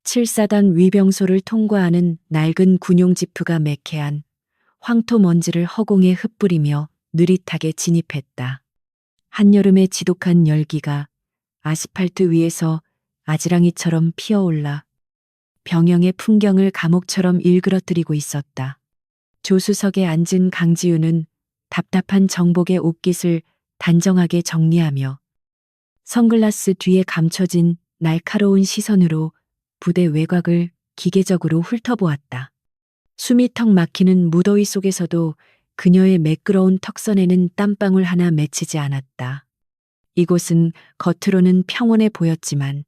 7사단 위병소를 통과하는 낡은 군용 지프가 매캐한 황토 먼지를 허공에 흩뿌리며 느릿하게 진입했다. 한여름의 지독한 열기가 아스팔트 위에서 아지랑이처럼 피어올라 병영의 풍경을 감옥처럼 일그러뜨리고 있었다. 조수석에 앉은 강지우는 답답한 정복의 옷깃을 단정하게 정리하며 선글라스 뒤에 감춰진 날카로운 시선으로 부대 외곽을 기계적으로 훑어보았다. 숨이 턱 막히는 무더위 속에서도 그녀의 매끄러운 턱선에는 땀방울 하나 맺히지 않았다. 이곳은 겉으로는 평온해 보였지만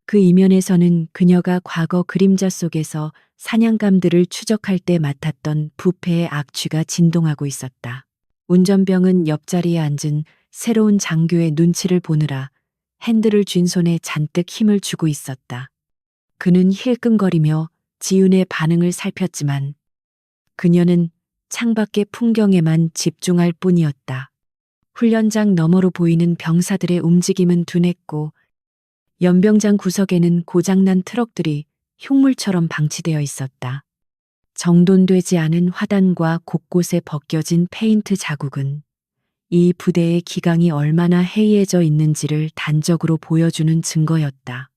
그 이면에서는 그녀가 과거 그림자 속에서 사냥감들을 추적할 때 맡았던 부패의 악취가 진동하고 있었다. 운전병은 옆자리에 앉은 새로운 장교의 눈치를 보느라 핸들을 쥔 손에 잔뜩 힘을 주고 있었다. 그는 힐끔거리며 지윤의 반응을 살폈지만 그녀는 창밖의 풍경에만 집중할 뿐이었다. 훈련장 너머로 보이는 병사들의 움직임은 둔했고 연병장 구석에는 고장난 트럭들이 흉물처럼 방치되어 있었다. 정돈되지 않은 화단과 곳곳에 벗겨진 페인트 자국은 이 부대의 기강이 얼마나 해이해져 있는지를 단적으로 보여주는 증거였다.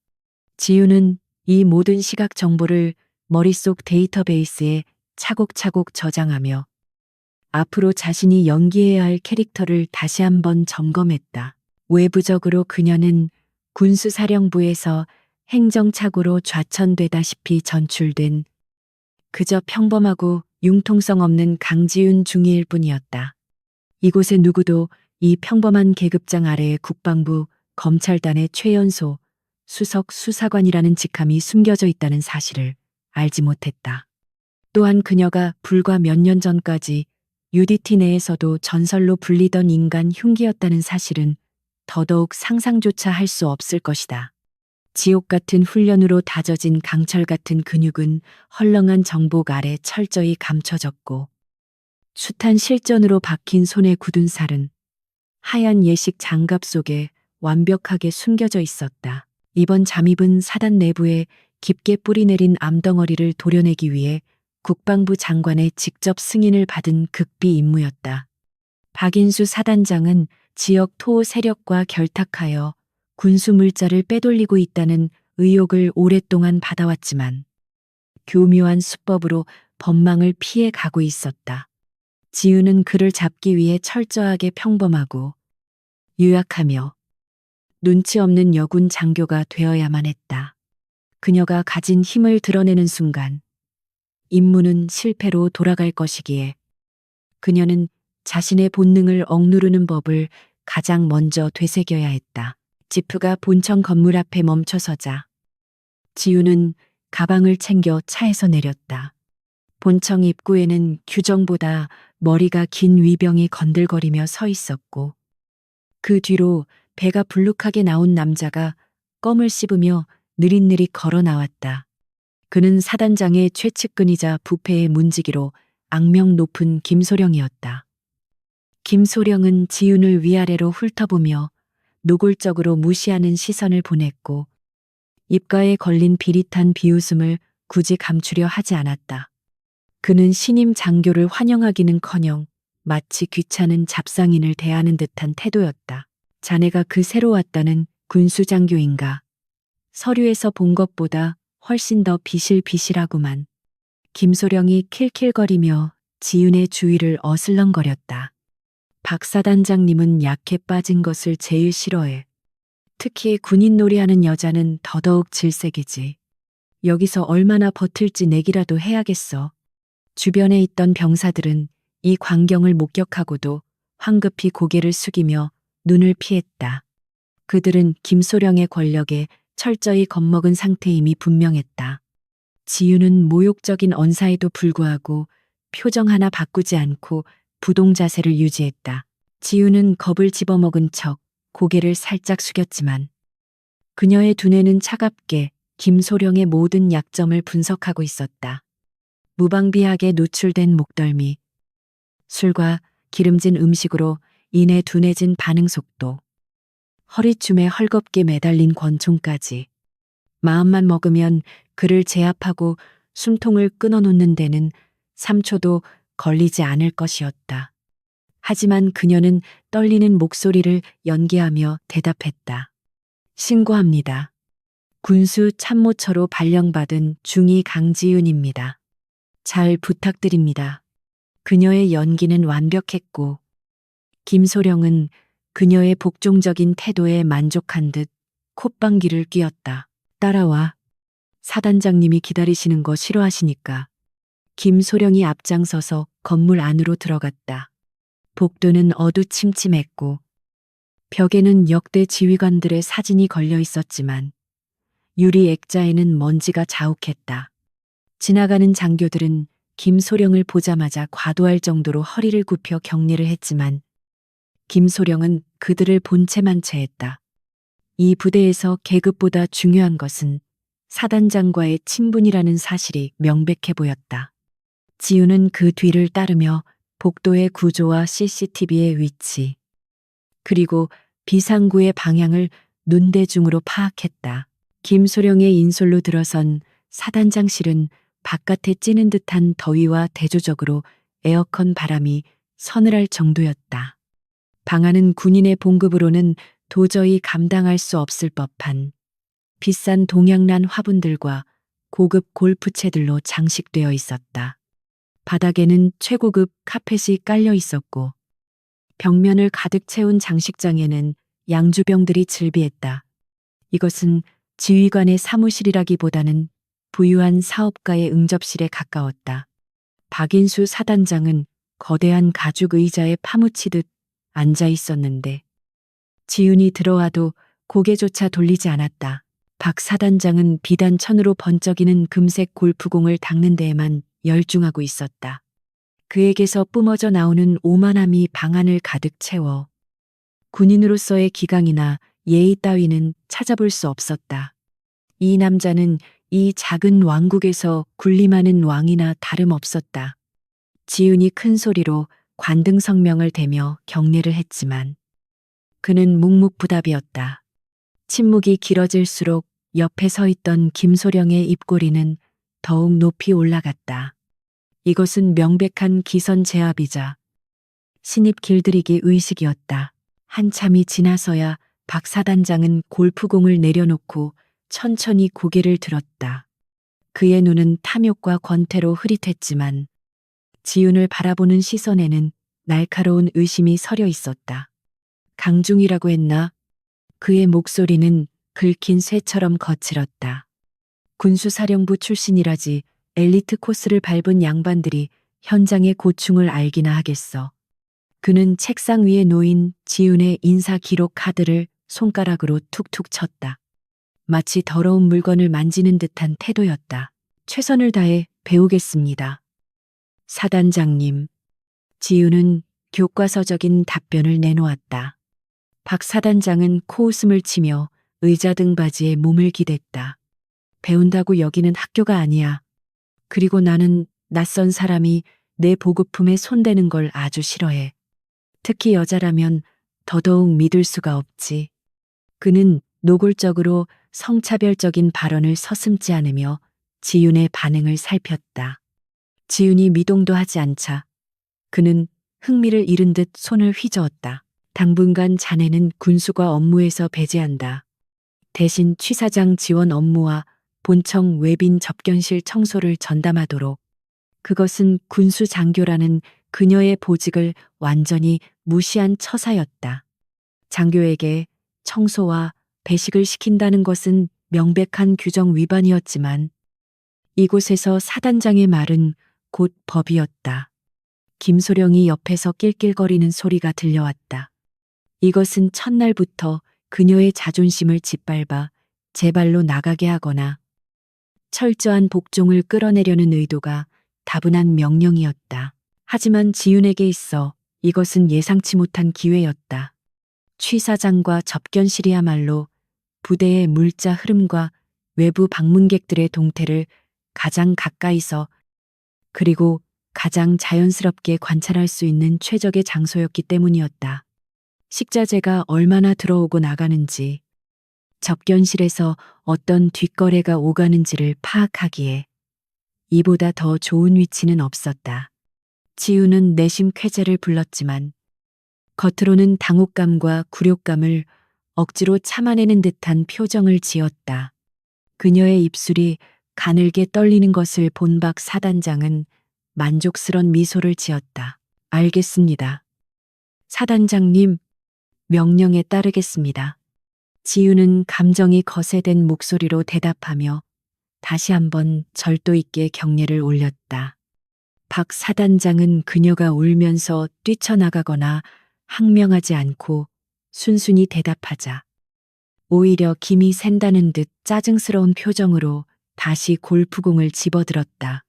지윤은 이 모든 시각 정보를 머릿속 데이터베이스에 차곡차곡 저장하며 앞으로 자신이 연기해야 할 캐릭터를 다시 한번 점검했다. 외부적으로 그녀는 군수사령부에서 행정착오로 좌천되다시피 전출된 그저 평범하고 융통성 없는 강지윤 중위일 뿐이었다. 이곳의 누구도 이 평범한 계급장 아래에 국방부 검찰단의 최연소 수석 수사관이라는 직함이 숨겨져 있다는 사실을 알지 못했다. 또한 그녀가 불과 몇 년 전까지 UDT 내에서도 전설로 불리던 인간 흉기였다는 사실은 더더욱 상상조차 할 수 없을 것이다. 지옥 같은 훈련으로 다져진 강철 같은 근육은 헐렁한 정복 아래 철저히 감춰졌고 숱한 실전으로 박힌 손에 굳은 살은 하얀 예식 장갑 속에 완벽하게 숨겨져 있었다. 이번 잠입은 사단 내부에 깊게 뿌리내린 암덩어리를 도려내기 위해 국방부 장관의 직접 승인을 받은 극비 임무였다. 박인수 사단장은 지역 토호 세력과 결탁하여 군수 물자를 빼돌리고 있다는 의혹을 오랫동안 받아왔지만 교묘한 수법으로 법망을 피해 가고 있었다. 지우는 그를 잡기 위해 철저하게 평범하고 유약하며 눈치 없는 여군 장교가 되어야만 했다. 그녀가 가진 힘을 드러내는 순간 임무는 실패로 돌아갈 것이기에 그녀는 자신의 본능을 억누르는 법을 가장 먼저 되새겨야 했다. 지프가 본청 건물 앞에 멈춰서자 지우는 가방을 챙겨 차에서 내렸다. 본청 입구에는 규정보다 머리가 긴 위병이 건들거리며 서 있었고 그 뒤로 배가 불룩하게 나온 남자가 껌을 씹으며 느릿느릿 걸어 나왔다. 그는 사단장의 최측근이자 부패의 문지기로 악명 높은 김소령이었다. 김소령은 지윤을 위아래로 훑어보며 노골적으로 무시하는 시선을 보냈고 입가에 걸린 비릿한 비웃음을 굳이 감추려 하지 않았다. 그는 신임 장교를 환영하기는커녕 마치 귀찮은 잡상인을 대하는 듯한 태도였다. 자네가 그 새로 왔다는 군수장교인가? 서류에서 본 것보다 훨씬 더 비실비실하구만. 김소령이 킬킬거리며 지윤의 주위를 어슬렁거렸다. 박 사단장님은 약해 빠진 것을 제일 싫어해. 특히 군인 놀이하는 여자는 더더욱 질색이지. 여기서 얼마나 버틸지 내기라도 해야겠어. 주변에 있던 병사들은 이 광경을 목격하고도 황급히 고개를 숙이며 눈을 피했다. 그들은 김소령의 권력에 철저히 겁먹은 상태임이 분명했다. 지윤은 모욕적인 언사에도 불구하고 표정 하나 바꾸지 않고 부동 자세를 유지했다. 지윤은 겁을 집어먹은 척 고개를 살짝 숙였지만 그녀의 두뇌는 차갑게 김소령의 모든 약점을 분석하고 있었다. 무방비하게 노출된 목덜미, 술과 기름진 음식으로 인해 둔해진 반응 속도, 허리춤에 헐겁게 매달린 권총까지 마음만 먹으면 그를 제압하고 숨통을 끊어놓는 데는 3초도 걸리지 않을 것이었다. 하지만 그녀는 떨리는 목소리를 연기하며 대답했다. 신고합니다. 군수 참모처로 발령받은 중위 강지윤입니다. 잘 부탁드립니다. 그녀의 연기는 완벽했고 김소령은 그녀의 복종적인 태도에 만족한 듯 콧방귀를 뀌었다. 따라와. 사단장님이 기다리시는 거 싫어하시니까. 김소령이 앞장서서 건물 안으로 들어갔다. 복도는 어두침침했고 벽에는 역대 지휘관들의 사진이 걸려 있었지만 유리 액자에는 먼지가 자욱했다. 지나가는 장교들은 김소령을 보자마자 과도할 정도로 허리를 굽혀 경례를 했지만 김소령은 그들을 본체만 채했다. 이 부대에서 계급보다 중요한 것은 사단장과의 친분이라는 사실이 명백해 보였다. 지우는 그 뒤를 따르며 복도의 구조와 CCTV의 위치, 그리고 비상구의 방향을 눈대중으로 파악했다. 김소령의 인솔로 들어선 사단장실은 바깥에 찌는 듯한 더위와 대조적으로 에어컨 바람이 서늘할 정도였다. 방 안은 군인의 봉급으로는 도저히 감당할 수 없을 법한 비싼 동양란 화분들과 고급 골프채들로 장식되어 있었다. 바닥에는 최고급 카펫이 깔려 있었고 벽면을 가득 채운 장식장에는 양주병들이 즐비했다. 이것은 지휘관의 사무실이라기보다는 부유한 사업가의 응접실에 가까웠다. 박인수 사단장은 거대한 가죽 의자에 파묻히듯 앉아 있었는데 지훈이 들어와도 고개조차 돌리지 않았다. 박 사단장은 비단 천으로 번쩍이는 금색 골프공을 닦는 데에만 열중하고 있었다. 그에게서 뿜어져 나오는 오만함이 방 안을 가득 채워 군인으로서의 기강이나 예의 따위는 찾아볼 수 없었다. 이 남자는 이 작은 왕국에서 군림하는 왕이나 다름없었다. 지훈이 큰 소리로 관등 성명을 대며 경례를 했지만 그는 묵묵부답이었다. 침묵이 길어질수록 옆에 서 있던 김소령의 입꼬리는 더욱 높이 올라갔다. 이것은 명백한 기선 제압이자 신입 길들이기 의식이었다. 한참이 지나서야 박 사단장은 골프공을 내려놓고 천천히 고개를 들었다. 그의 눈은 탐욕과 권태로 흐릿했지만 지훈을 바라보는 시선에는 날카로운 의심이 서려 있었다. 강중이라고 했나? 그의 목소리는 긁힌 쇠처럼 거칠었다. 군수사령부 출신이라지 엘리트 코스를 밟은 양반들이 현장의 고충을 알기나 하겠어. 그는 책상 위에 놓인 지훈의 인사 기록 카드를 손가락으로 툭툭 쳤다. 마치 더러운 물건을 만지는 듯한 태도였다. 최선을 다해 배우겠습니다. 사단장님. 지훈은 교과서적인 답변을 내놓았다. 박 사단장은 코웃음을 치며 의자 등받이에 몸을 기댔다. 배운다고 여기는 학교가 아니야. 그리고 나는 낯선 사람이 내 보급품에 손대는 걸 아주 싫어해. 특히 여자라면 더더욱 믿을 수가 없지. 그는 노골적으로 성차별적인 발언을 서슴지 않으며 지윤의 반응을 살폈다. 지윤이 미동도 하지 않자 그는 흥미를 잃은 듯 손을 휘저었다. 당분간 자네는 군수과 업무에서 배제한다. 대신 취사장 지원 업무와 본청 외빈 접견실 청소를 전담하도록. 그것은 군수 장교라는 그녀의 보직을 완전히 무시한 처사였다. 장교에게 청소와 배식을 시킨다는 것은 명백한 규정 위반이었지만 이곳에서 사단장의 말은 곧 법이었다. 김소령이 옆에서 낄낄거리는 소리가 들려왔다. 이것은 첫날부터 그녀의 자존심을 짓밟아 제 발로 나가게 하거나 철저한 복종을 끌어내려는 의도가 다분한 명령이었다. 하지만 지윤에게 있어 이것은 예상치 못한 기회였다. 취사장과 접견실이야말로 부대의 물자 흐름과 외부 방문객들의 동태를 가장 가까이서 그리고 가장 자연스럽게 관찰할 수 있는 최적의 장소였기 때문이었다. 식자재가 얼마나 들어오고 나가는지, 접견실에서 어떤 뒷거래가 오가는지를 파악하기에 이보다 더 좋은 위치는 없었다. 지우는 내심 쾌재를 불렀지만 겉으로는 당혹감과 굴욕감을 억지로 참아내는 듯한 표정을 지었다. 그녀의 입술이 가늘게 떨리는 것을 본 박 사단장은 만족스런 미소를 지었다. 알겠습니다. 사단장님, 명령에 따르겠습니다. 지우는 감정이 거세된 목소리로 대답하며 다시 한번 절도 있게 경례를 올렸다. 박 사단장은 그녀가 울면서 뛰쳐나가거나 항명하지 않고 순순히 대답하자 오히려 김이 샌다는 듯 짜증스러운 표정으로 다시 골프공을 집어들었다.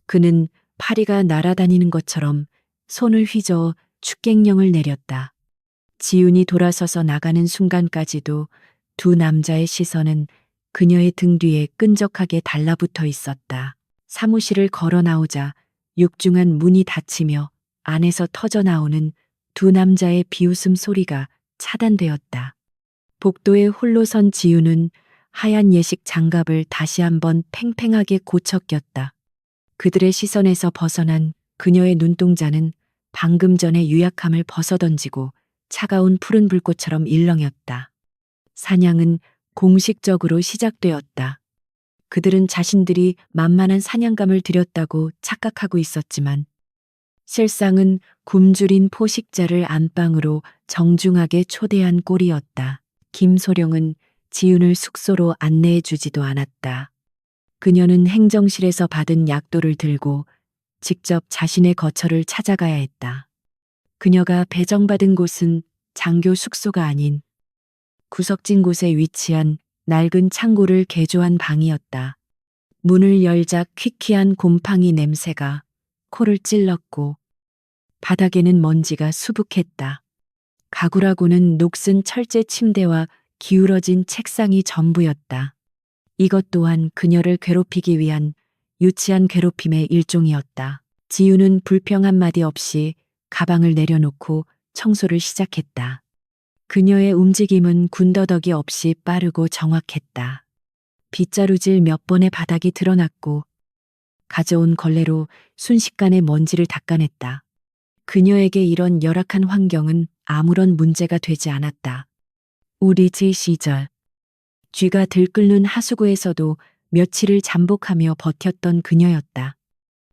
그는 파리가 날아다니는 것처럼 손을 휘저어 축객령을 내렸다. 지훈이 돌아서서 나가는 순간까지도 두 남자의 시선은 그녀의 등 뒤에 끈적하게 달라붙어 있었다. 사무실을 걸어 나오자 육중한 문이 닫히며 안에서 터져 나오는 두 남자의 비웃음 소리가 차단되었다. 복도에 홀로 선 지우는 하얀 예식 장갑을 다시 한번 팽팽하게 고쳐 꼈다. 그들의 시선에서 벗어난 그녀의 눈동자는 방금 전의 유약함을 벗어던지고 차가운 푸른 불꽃처럼 일렁였다. 사냥은 공식적으로 시작되었다. 그들은 자신들이 만만한 사냥감을 들였다고 착각하고 있었지만 실상은 굶주린 포식자를 안방으로 정중하게 초대한 꼴이었다. 김소룡은 지훈을 숙소로 안내해 주지도 않았다. 그녀는 행정실에서 받은 약도를 들고 직접 자신의 거처를 찾아가야 했다. 그녀가 배정받은 곳은 장교 숙소가 아닌 구석진 곳에 위치한 낡은 창고를 개조한 방이었다. 문을 열자 퀴퀴한 곰팡이 냄새가 코를 찔렀고 바닥에는 먼지가 수북했다. 가구라고는 녹슨 철제 침대와 기울어진 책상이 전부였다. 이것 또한 그녀를 괴롭히기 위한 유치한 괴롭힘의 일종이었다. 지우는 불평 한마디 없이 가방을 내려놓고 청소를 시작했다. 그녀의 움직임은 군더더기 없이 빠르고 정확했다. 빗자루질 몇 번의 바닥이 드러났고 가져온 걸레로 순식간에 먼지를 닦아냈다. 그녀에게 이런 열악한 환경은 아무런 문제가 되지 않았다. 우리 집 시절 쥐가 들끓는 하수구에서도 며칠을 잠복하며 버텼던 그녀였다.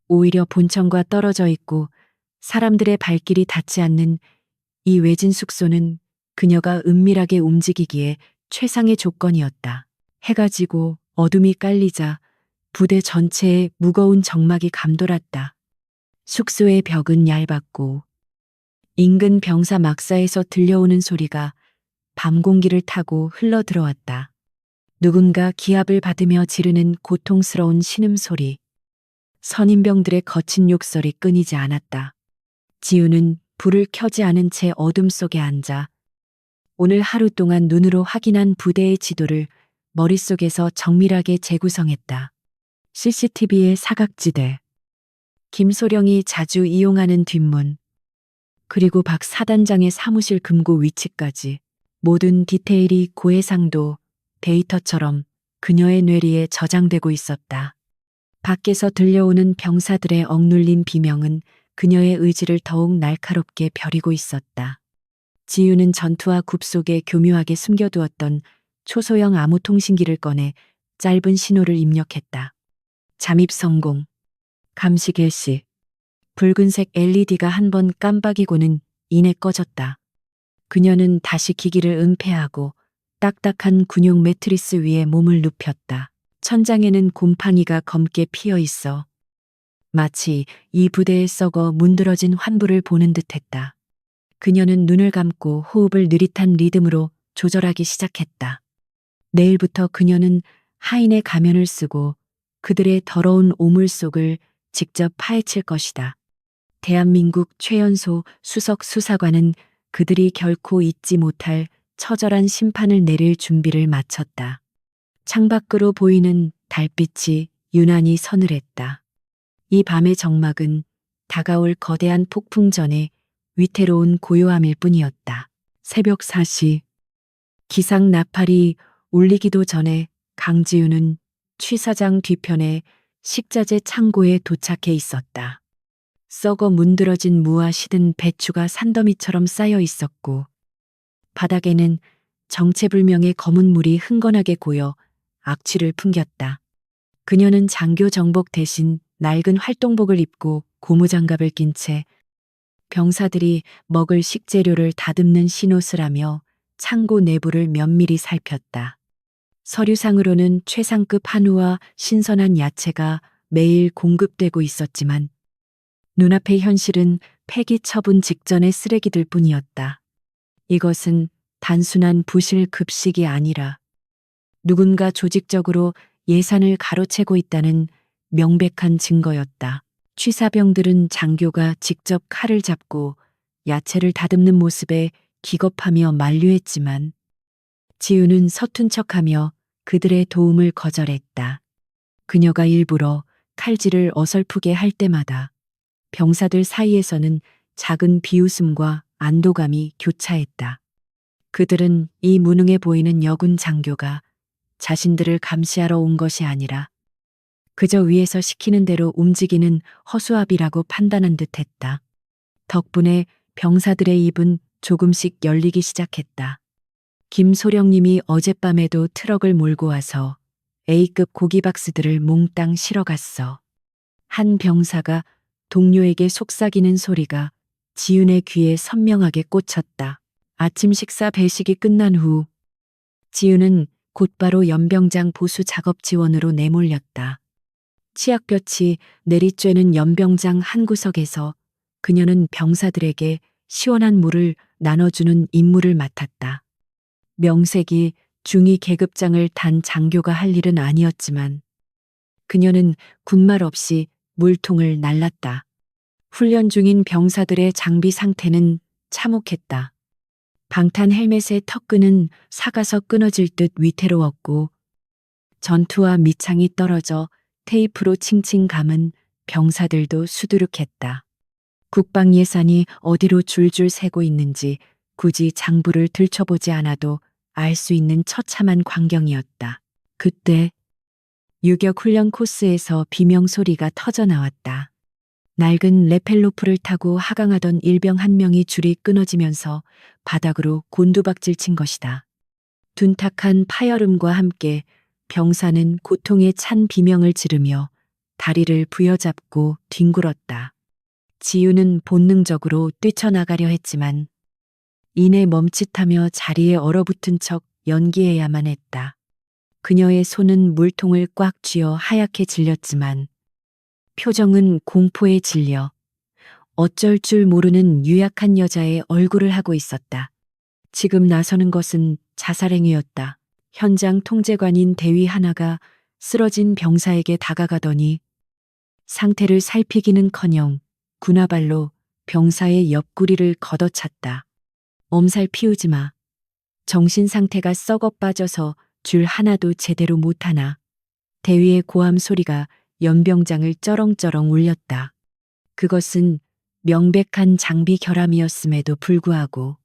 오히려 본청과 떨어져 있고 사람들의 발길이 닿지 않는 이 외진 숙소는 그녀가 은밀하게 움직이기에 최상의 조건이었다. 해가 지고 어둠이 깔리자 부대 전체에 무거운 정막이 감돌았다. 숙소의 벽은 얇았고 인근 병사 막사에서 들려오는 소리가 밤 공기를 타고 흘러 들어왔다. 누군가 기합을 받으며 지르는 고통스러운 신음소리. 선임병들의 거친 욕설이 끊이지 않았다. 지우는 불을 켜지 않은 채 어둠 속에 앉아 오늘 하루 동안 눈으로 확인한 부대의 지도를 머릿속에서 정밀하게 재구성했다. CCTV의 사각지대, 김소령이 자주 이용하는 뒷문, 그리고 박 사단장의 사무실 금고 위치까지 모든 디테일이 고해상도 데이터처럼 그녀의 뇌리에 저장되고 있었다. 밖에서 들려오는 병사들의 억눌린 비명은 그녀의 의지를 더욱 날카롭게 벼리고 있었다. 지우는 전투화 굽 속에 교묘하게 숨겨두었던 초소형 암호통신기를 꺼내 짧은 신호를 입력했다. 잠입 성공. 감시 개시. 붉은색 LED가 한 번 깜빡이고는 이내 꺼졌다. 그녀는 다시 기기를 은폐하고 딱딱한 군용 매트리스 위에 몸을 눕혔다. 천장에는 곰팡이가 검게 피어 있어 마치 이 부대에 썩어 문드러진 환부를 보는 듯했다. 그녀는 눈을 감고 호흡을 느릿한 리듬으로 조절하기 시작했다. 내일부터 그녀는 하인의 가면을 쓰고 그들의 더러운 오물 속을 직접 파헤칠 것이다. 대한민국 최연소 수석 수사관은 그들이 결코 잊지 못할 처절한 심판을 내릴 준비를 마쳤다. 창밖으로 보이는 달빛이 유난히 서늘했다. 이 밤의 정막은 다가올 거대한 폭풍 전에 위태로운 고요함일 뿐이었다. 새벽 4시. 기상 나팔이 울리기도 전에 강지우는 취사장 뒤편에 식자재 창고에 도착해 있었다. 썩어 문드러진 무와 시든 배추가 산더미처럼 쌓여 있었고 바닥에는 정체불명의 검은 물이 흥건하게 고여 악취를 풍겼다. 그녀는 장교 정복 대신 낡은 활동복을 입고 고무장갑을 낀 채 병사들이 먹을 식재료를 다듬는 신옷을 하며 창고 내부를 면밀히 살폈다. 서류상으로는 최상급 한우와 신선한 야채가 매일 공급되고 있었지만 눈앞의 현실은 폐기 처분 직전의 쓰레기들 뿐이었다. 이것은 단순한 부실 급식이 아니라 누군가 조직적으로 예산을 가로채고 있다는 명백한 증거였다. 취사병들은 장교가 직접 칼을 잡고 야채를 다듬는 모습에 기겁하며 만류했지만 지우는 서툰 척하며 그들의 도움을 거절했다. 그녀가 일부러 칼질을 어설프게 할 때마다 병사들 사이에서는 작은 비웃음과 안도감이 교차했다. 그들은 이 무능해 보이는 여군 장교가 자신들을 감시하러 온 것이 아니라 그저 위에서 시키는 대로 움직이는 허수아비라고 판단한 듯했다. 덕분에 병사들의 입은 조금씩 열리기 시작했다. 김소령님이 어젯밤에도 트럭을 몰고 와서 A급 고기 박스들을 몽땅 실어갔어. 한 병사가 동료에게 속삭이는 소리가 지윤의 귀에 선명하게 꽂혔다. 아침 식사 배식이 끝난 후 지윤은 곧바로 연병장 보수 작업 지원으로 내몰렸다. 치약볕이 내리쬐는 연병장 한 구석에서 그녀는 병사들에게 시원한 물을 나눠주는 임무를 맡았다. 명색이 중위 계급장을 단 장교가 할 일은 아니었지만 그녀는 군말 없이 물통을 날랐다. 훈련 중인 병사들의 장비 상태는 참혹했다. 방탄 헬멧의 턱끈은 사가서 끊어질 듯 위태로웠고 전투와 밑창이 떨어져 테이프로 칭칭 감은 병사들도 수두룩했다. 국방 예산이 어디로 줄줄 새고 있는지 굳이 장부를 들춰보지 않아도 알 수 있는 처참한 광경이었다. 그때 유격 훈련 코스에서 비명 소리가 터져 나왔다. 낡은 레펠로프를 타고 하강하던 일병 한 명이 줄이 끊어지면서 바닥으로 곤두박질 친 것이다. 둔탁한 파열음과 함께 병사는 고통에 찬 비명을 지르며 다리를 부여잡고 뒹굴었다. 지우는 본능적으로 뛰쳐나가려 했지만 이내 멈칫하며 자리에 얼어붙은 척 연기해야만 했다. 그녀의 손은 물통을 꽉 쥐어 하얗게 질렸지만 표정은 공포에 질려 어쩔 줄 모르는 유약한 여자의 얼굴을 하고 있었다. 지금 나서는 것은 자살행위였다. 현장 통제관인 대위 하나가 쓰러진 병사에게 다가가더니 상태를 살피기는커녕 군화발로 병사의 옆구리를 걷어찼다. 엄살 피우지 마. 정신 상태가 썩어 빠져서 줄 하나도 제대로 못하나. 대위의 고함 소리가 연병장을 쩌렁쩌렁 울렸다. 그것은 명백한 장비 결함이었음에도 불구하고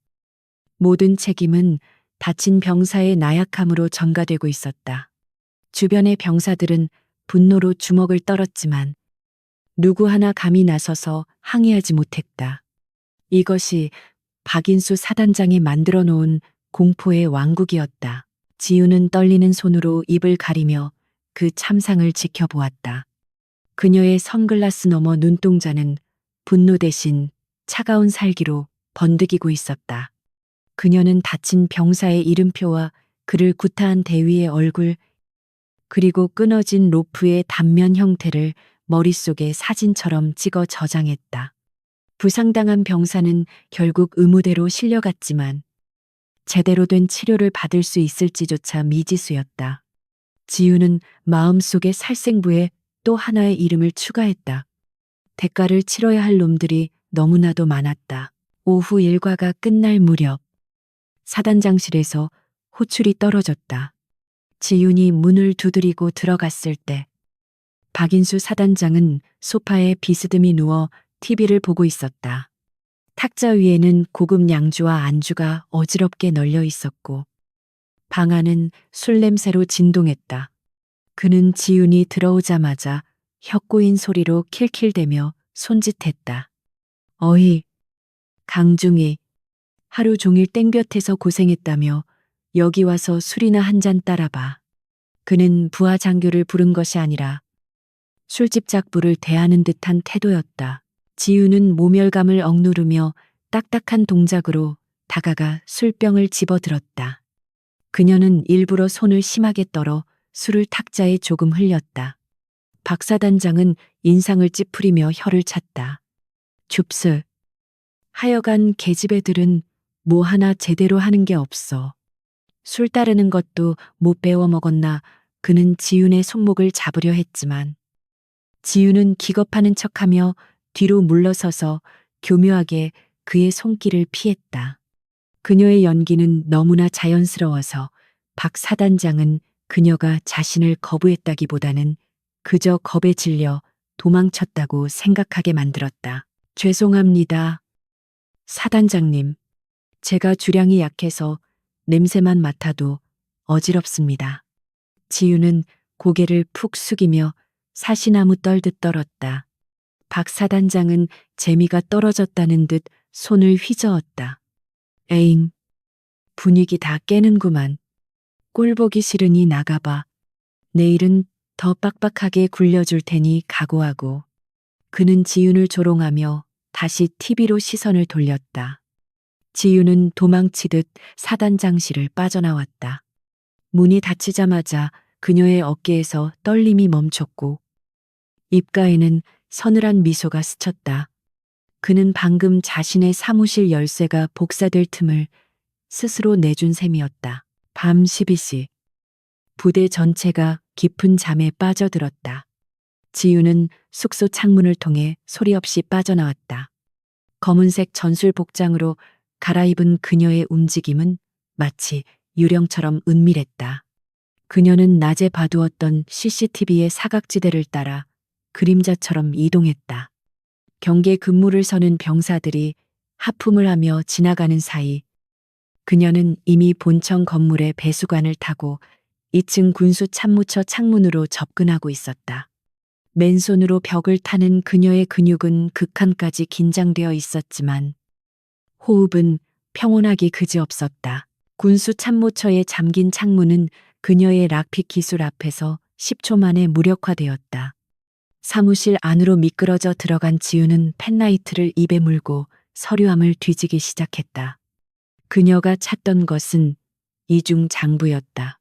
모든 책임은 다친 병사의 나약함으로 전가되고 있었다. 주변의 병사들은 분노로 주먹을 떨었지만 누구 하나 감히 나서서 항의하지 못했다. 이것이 박인수 사단장이 만들어 놓은 공포의 왕국이었다. 지우는 떨리는 손으로 입을 가리며 그 참상을 지켜보았다. 그녀의 선글라스 너머 눈동자는 분노 대신 차가운 살기로 번득이고 있었다. 그녀는 다친 병사의 이름표와 그를 구타한 대위의 얼굴, 그리고 끊어진 로프의 단면 형태를 머릿속에 사진처럼 찍어 저장했다. 부상당한 병사는 결국 의무대로 실려갔지만 제대로 된 치료를 받을 수 있을지조차 미지수였다. 지우는 마음속의 살생부에 또 하나의 이름을 추가했다. 대가를 치러야 할 놈들이 너무나도 많았다. 오후 일과가 끝날 무렵 사단장실에서 호출이 떨어졌다. 지윤이 문을 두드리고 들어갔을 때 박인수 사단장은 소파에 비스듬히 누워 TV를 보고 있었다. 탁자 위에는 고급 양주와 안주가 어지럽게 널려 있었고 방 안은 술 냄새로 진동했다. 그는 지윤이 들어오자마자 혀 꼬인 소리로 킬킬대며 손짓했다. 어이, 강중이, 하루 종일 땡볕에서 고생했다며 여기 와서 술이나 한 잔 따라봐. 그는 부하 장교를 부른 것이 아니라 술집 작부를 대하는 듯한 태도였다. 지윤은 모멸감을 억누르며 딱딱한 동작으로 다가가 술병을 집어들었다. 그녀는 일부러 손을 심하게 떨어 술을 탁자에 조금 흘렸다. 박 사단장은 인상을 찌푸리며 혀를 찼다. 줍스. 하여간 계집애들은 뭐 하나 제대로 하는 게 없어. 술 따르는 것도 못 배워 먹었나. 그는 지윤의 손목을 잡으려 했지만 지윤은 기겁하는 척하며 뒤로 물러서서 교묘하게 그의 손길을 피했다. 그녀의 연기는 너무나 자연스러워서 박 사단장은 그녀가 자신을 거부했다기보다는 그저 겁에 질려 도망쳤다고 생각하게 만들었다. 죄송합니다. 사단장님, 제가 주량이 약해서 냄새만 맡아도 어지럽습니다. 지윤은 고개를 푹 숙이며 사시나무 떨듯 떨었다. 박 사단장은 재미가 떨어졌다는 듯 손을 휘저었다. 에잉, 분위기 다 깨는구만. 꼴 보기 싫으니 나가봐. 내일은 더 빡빡하게 굴려줄 테니 각오하고. 그는 지윤을 조롱하며 다시 TV로 시선을 돌렸다. 지윤은 도망치듯 사단장실을 빠져나왔다. 문이 닫히자마자 그녀의 어깨에서 떨림이 멈췄고 입가에는 서늘한 미소가 스쳤다. 그는 방금 자신의 사무실 열쇠가 복사될 틈을 스스로 내준 셈이었다. 밤 12시. 부대 전체가 깊은 잠에 빠져들었다. 지윤은 숙소 창문을 통해 소리 없이 빠져나왔다. 검은색 전술 복장으로 갈아입은 그녀의 움직임은 마치 유령처럼 은밀했다. 그녀는 낮에 봐두었던 CCTV의 사각지대를 따라 그림자처럼 이동했다. 경계 근무를 서는 병사들이 하품을 하며 지나가는 사이 그녀는 이미 본청 건물의 배수관을 타고 2층 군수 참모처 창문으로 접근하고 있었다. 맨손으로 벽을 타는 그녀의 근육은 극한까지 긴장되어 있었지만 호흡은 평온하기 그지없었다. 군수 참모처에 잠긴 창문은 그녀의 락핏 기술 앞에서 10초 만에 무력화되었다. 사무실 안으로 미끄러져 들어간 지윤은 펜라이트를 입에 물고 서류함을 뒤지기 시작했다. 그녀가 찾던 것은 이중 장부였다.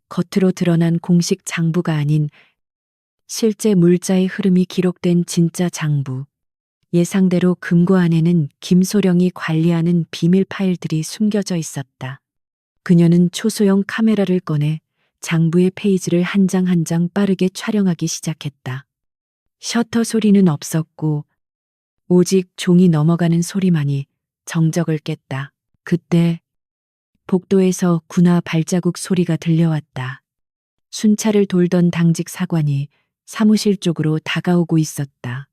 겉으로 드러난 공식 장부가 아닌 실제 물자의 흐름이 기록된 진짜 장부. 예상대로 금고 안에는 김소령이 관리하는 비밀 파일들이 숨겨져 있었다. 그녀는 초소형 카메라를 꺼내 장부의 페이지를 한 장 한 장 빠르게 촬영하기 시작했다. 셔터 소리는 없었고 오직 종이 넘어가는 소리만이 정적을 깼다. 그때 복도에서 군화 발자국 소리가 들려왔다. 순찰을 돌던 당직 사관이 사무실 쪽으로 다가오고 있었다.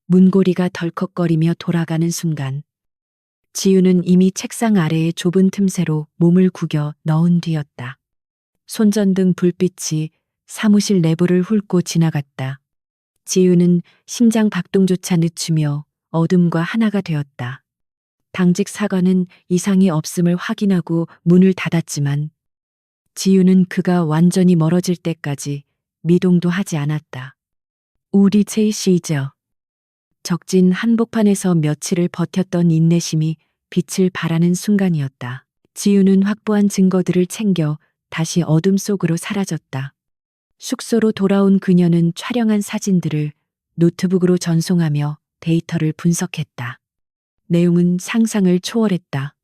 문고리가 덜컥거리며 돌아가는 순간 지윤은 이미 책상 아래의 좁은 틈새로 몸을 구겨 넣은 뒤였다. 손전등 불빛이 사무실 내부를 훑고 지나갔다. 지윤은 심장 박동조차 늦추며 어둠과 하나가 되었다. 당직 사관은 이상이 없음을 확인하고 문을 닫았지만 지윤은 그가 완전히 멀어질 때까지 미동도 하지 않았다. 우리 제이시죠. 적진 한복판에서 며칠을 버텼던 인내심이 빛을 발하는 순간이었다. 지윤은 확보한 증거들을 챙겨 다시 어둠 속으로 사라졌다. 숙소로 돌아온 그녀는 촬영한 사진들을 노트북으로 전송하며 데이터를 분석했다. 내용은 상상을 초월했다.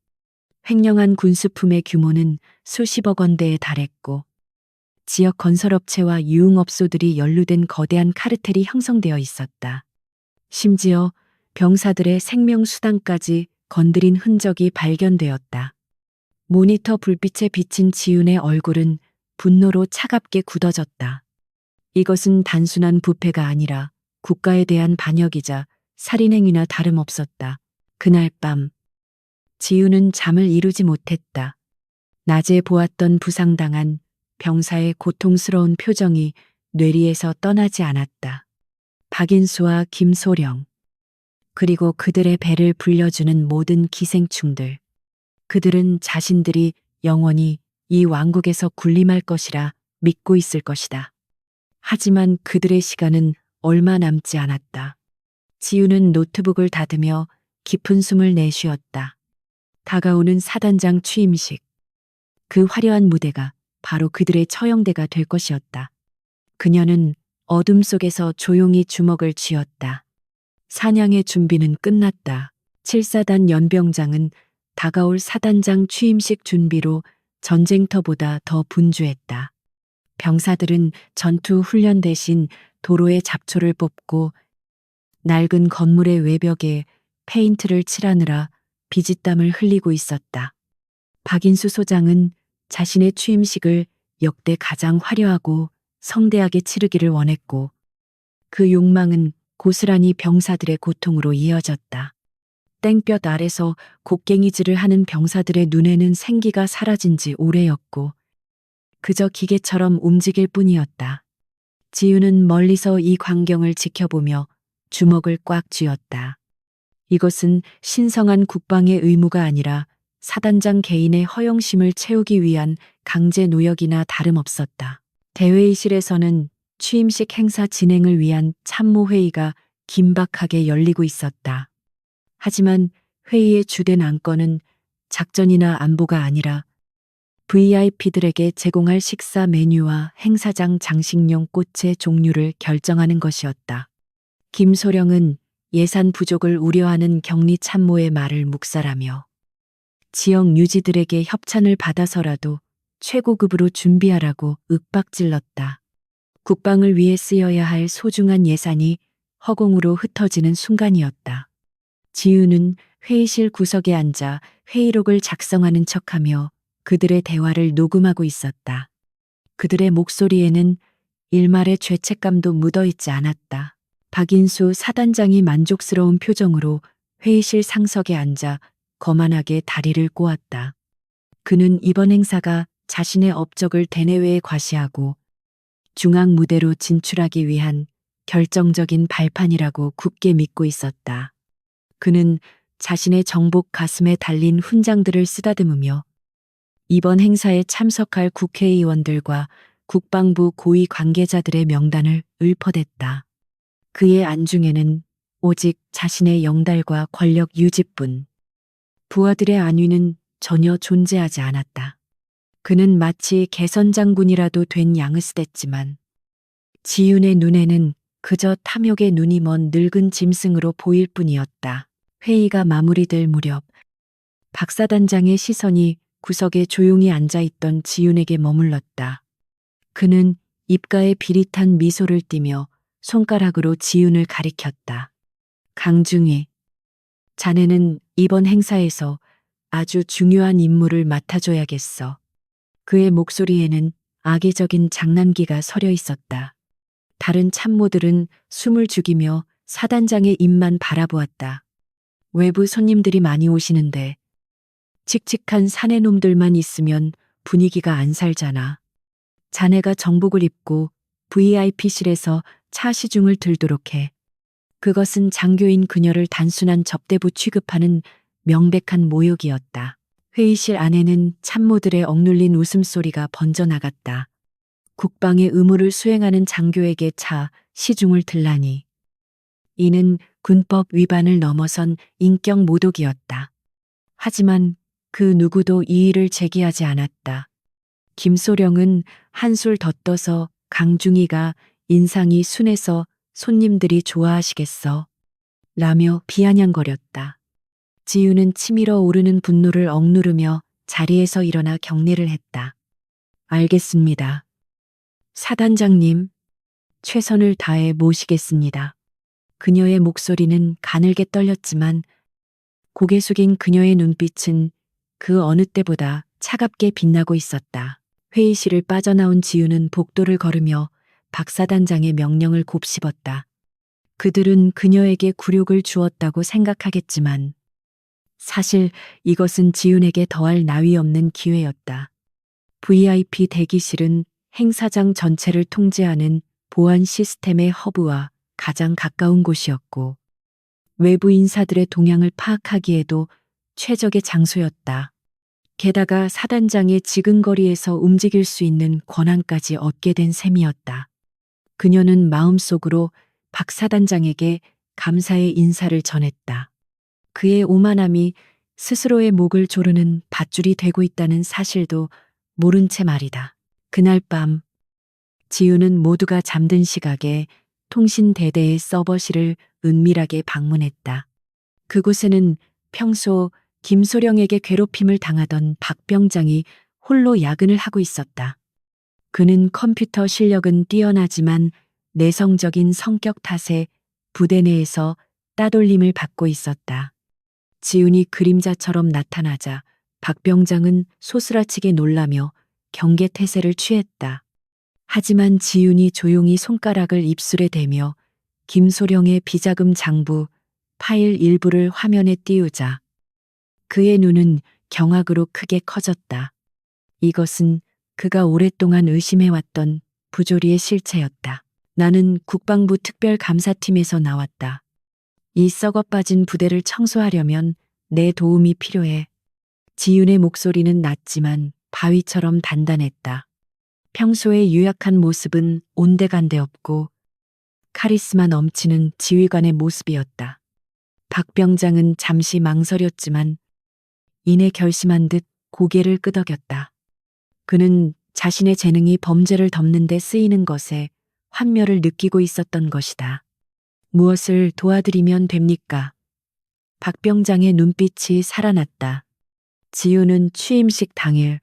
횡령한 군수품의 규모는 수십억 원대에 달했고 지역 건설업체와 유흥업소들이 연루된 거대한 카르텔이 형성되어 있었다. 심지어 병사들의 생명수당까지 건드린 흔적이 발견되었다. 모니터 불빛에 비친 지윤의 얼굴은 분노로 차갑게 굳어졌다. 이것은 단순한 부패가 아니라 국가에 대한 반역이자 살인행위나 다름없었다. 그날 밤 지윤은 잠을 이루지 못했다. 낮에 보았던 부상당한 병사의 고통스러운 표정이 뇌리에서 떠나지 않았다. 박인수와 김소령, 그리고 그들의 배를 불려주는 모든 기생충들. 그들은 자신들이 영원히 이 왕국에서 군림할 것이라 믿고 있을 것이다. 하지만 그들의 시간은 얼마 남지 않았다. 지우는 노트북을 닫으며 깊은 숨을 내쉬었다. 다가오는 사단장 취임식. 그 화려한 무대가 바로 그들의 처형대가 될 것이었다. 그녀는 어둠 속에서 조용히 주먹을 쥐었다. 사냥의 준비는 끝났다. 7사단 연병장은 다가올 사단장 취임식 준비로 전쟁터보다 더 분주했다. 병사들은 전투 훈련 대신 도로에 잡초를 뽑고 낡은 건물의 외벽에 페인트를 칠하느라 비짓땀을 흘리고 있었다. 박인수 소장은 자신의 취임식을 역대 가장 화려하고 성대하게 치르기를 원했고 그 욕망은 고스란히 병사들의 고통으로 이어졌다. 땡볕 아래서 곡괭이질을 하는 병사들의 눈에는 생기가 사라진 지 오래였고 그저 기계처럼 움직일 뿐이었다. 지우는 멀리서 이 광경을 지켜보며 주먹을 꽉 쥐었다. 이것은 신성한 국방의 의무가 아니라 사단장 개인의 허영심을 채우기 위한 강제 노역이나 다름없었다. 대회의실에서는 취임식 행사 진행을 위한 참모회의가 긴박하게 열리고 있었다. 하지만 회의의 주된 안건은 작전이나 안보가 아니라 VIP들에게 제공할 식사 메뉴와 행사장 장식용 꽃의 종류를 결정하는 것이었다. 김소령은 예산 부족을 우려하는 격리 참모의 말을 묵살하며 지역 유지들에게 협찬을 받아서라도 최고급으로 준비하라고 윽박질렀다. 국방을 위해 쓰여야 할 소중한 예산이 허공으로 흩어지는 순간이었다. 지우는 회의실 구석에 앉아 회의록을 작성하는 척하며 그들의 대화를 녹음하고 있었다. 그들의 목소리에는 일말의 죄책감도 묻어있지 않았다. 박인수 사단장이 만족스러운 표정으로 회의실 상석에 앉아 거만하게 다리를 꼬았다. 그는 이번 행사가 자신의 업적을 대내외에 과시하고 중앙 무대로 진출하기 위한 결정적인 발판이라고 굳게 믿고 있었다. 그는 자신의 정복 가슴에 달린 훈장들을 쓰다듬으며 이번 행사에 참석할 국회의원들과 국방부 고위 관계자들의 명단을 읊어댔다. 그의 안중에는 오직 자신의 영달과 권력 유지뿐. 부하들의 안위는 전혀 존재하지 않았다. 그는 마치 개선장군이라도 된 양으스댔지만 지윤의 눈에는 그저 탐욕의 눈이 먼 늙은 짐승으로 보일 뿐이었다. 회의가 마무리될 무렵 박사단장의 시선이 구석에 조용히 앉아있던 지윤에게 머물렀다. 그는 입가에 비릿한 미소를 띠며 손가락으로 지윤을 가리켰다. 강중희, 자네는 이번 행사에서 아주 중요한 임무를 맡아줘야겠어. 그의 목소리에는 악의적인 장난기가 서려 있었다. 다른 참모들은 숨을 죽이며 사단장의 입만 바라보았다. 외부 손님들이 많이 오시는데 칙칙한 사내놈들만 있으면 분위기가 안 살잖아. 자네가 정복을 입고 VIP실에서 차 시중을 들도록 해. 그것은 장교인 그녀를 단순한 접대부 취급하는 명백한 모욕이었다. 회의실 안에는 참모들의 억눌린 웃음소리가 번져나갔다. 국방의 의무를 수행하는 장교에게 차 시중을 들라니. 이는 군법 위반을 넘어선 인격 모독이었다. 하지만 그 누구도 이의를 제기하지 않았다. 김소령은 한술 더 떠서 강중희가 인상이 순해서 손님들이 좋아하시겠어 라며 비아냥거렸다. 지우는 치밀어 오르는 분노를 억누르며 자리에서 일어나 격리를 했다. 알겠습니다. 사단장님, 최선을 다해 모시겠습니다. 그녀의 목소리는 가늘게 떨렸지만 고개 숙인 그녀의 눈빛은 그 어느 때보다 차갑게 빛나고 있었다. 회의실을 빠져나온 지우는 복도를 걸으며 박사단장의 명령을 곱씹었다. 그들은 그녀에게 굴욕을 주었다고 생각하겠지만 사실 이것은 지훈에게 더할 나위 없는 기회였다. VIP 대기실은 행사장 전체를 통제하는 보안 시스템의 허브와 가장 가까운 곳이었고, 외부 인사들의 동향을 파악하기에도 최적의 장소였다. 게다가 사단장의 지근거리에서 움직일 수 있는 권한까지 얻게 된 셈이었다. 그녀는 마음속으로 박 사단장에게 감사의 인사를 전했다. 그의 오만함이 스스로의 목을 조르는 밧줄이 되고 있다는 사실도 모른 채 말이다. 그날 밤 지우는 모두가 잠든 시각에 통신대대의 서버실을 은밀하게 방문했다. 그곳에는 평소 김소령에게 괴롭힘을 당하던 박 병장이 홀로 야근을 하고 있었다. 그는 컴퓨터 실력은 뛰어나지만 내성적인 성격 탓에 부대 내에서 따돌림을 받고 있었다. 지훈이 그림자처럼 나타나자 박 병장은 소스라치게 놀라며 경계태세를 취했다. 하지만 지훈이 조용히 손가락을 입술에 대며 김소령의 비자금 장부 파일 일부를 화면에 띄우자 그의 눈은 경악으로 크게 커졌다. 이것은 그가 오랫동안 의심해왔던 부조리의 실체였다. 나는 국방부 특별감사팀에서 나왔다. 이 썩어빠진 부대를 청소하려면 내 도움이 필요해. 지윤의 목소리는 낮지만 바위처럼 단단했다. 평소의 유약한 모습은 온데간데 없고 카리스마 넘치는 지휘관의 모습이었다. 박 병장은 잠시 망설였지만 이내 결심한 듯 고개를 끄덕였다. 그는 자신의 재능이 범죄를 덮는 데 쓰이는 것에 환멸을 느끼고 있었던 것이다. 무엇을 도와드리면 됩니까? 박 병장의 눈빛이 살아났다. 지우는 취임식 당일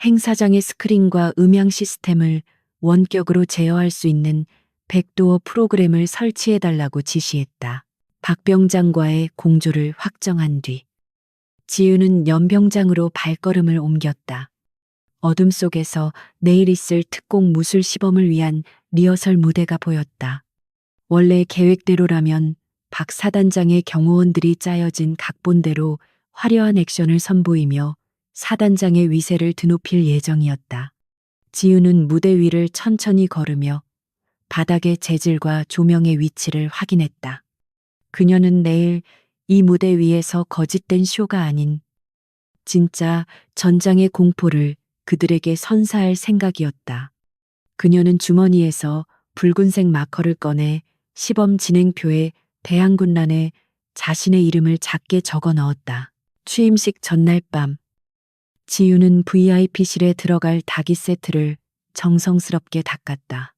행사장의 스크린과 음향 시스템을 원격으로 제어할 수 있는 백도어 프로그램을 설치해달라고 지시했다. 박 병장과의 공조를 확정한 뒤 지우는 연병장으로 발걸음을 옮겼다. 어둠 속에서 내일 있을 특공 무술 시범을 위한 리허설 무대가 보였다. 원래 계획대로라면 박 사단장의 경호원들이 짜여진 각본대로 화려한 액션을 선보이며 사단장의 위세를 드높일 예정이었다. 지우는 무대 위를 천천히 걸으며 바닥의 재질과 조명의 위치를 확인했다. 그녀는 내일 이 무대 위에서 거짓된 쇼가 아닌 진짜 전장의 공포를 그들에게 선사할 생각이었다. 그녀는 주머니에서 붉은색 마커를 꺼내 시범 진행표에 대항군란에 자신의 이름을 작게 적어 넣었다. 취임식 전날 밤 지유는 VIP실에 들어갈 닭이 세트를 정성스럽게 닦았다.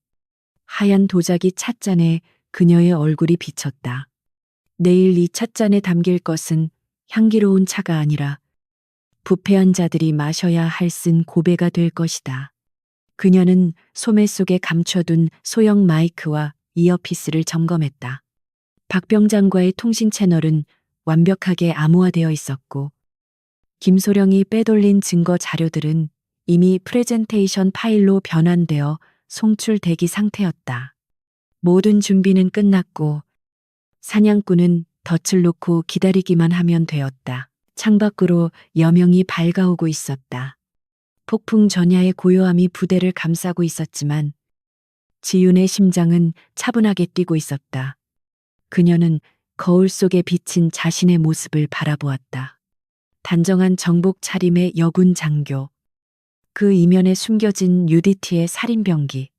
하얀 도자기 찻잔에 그녀의 얼굴이 비쳤다. 내일 이 찻잔에 담길 것은 향기로운 차가 아니라 부패한 자들이 마셔야 할 쓴 고배가 될 것이다. 그녀는 소매 속에 감춰둔 소형 마이크와 이어피스를 점검했다. 박 병장과의 통신 채널은 완벽하게 암호화되어 있었고 김소령이 빼돌린 증거 자료들은 이미 프레젠테이션 파일로 변환되어 송출 대기 상태였다. 모든 준비는 끝났고 사냥꾼은 덫을 놓고 기다리기만 하면 되었다. 창밖으로 여명이 밝아오고 있었다. 폭풍 전야의 고요함이 부대를 감싸고 있었지만 지윤의 심장은 차분하게 뛰고 있었다. 그녀는 거울 속에 비친 자신의 모습을 바라보았다. 단정한 정복 차림의 여군 장교. 그 이면에 숨겨진 UDT의 살인병기.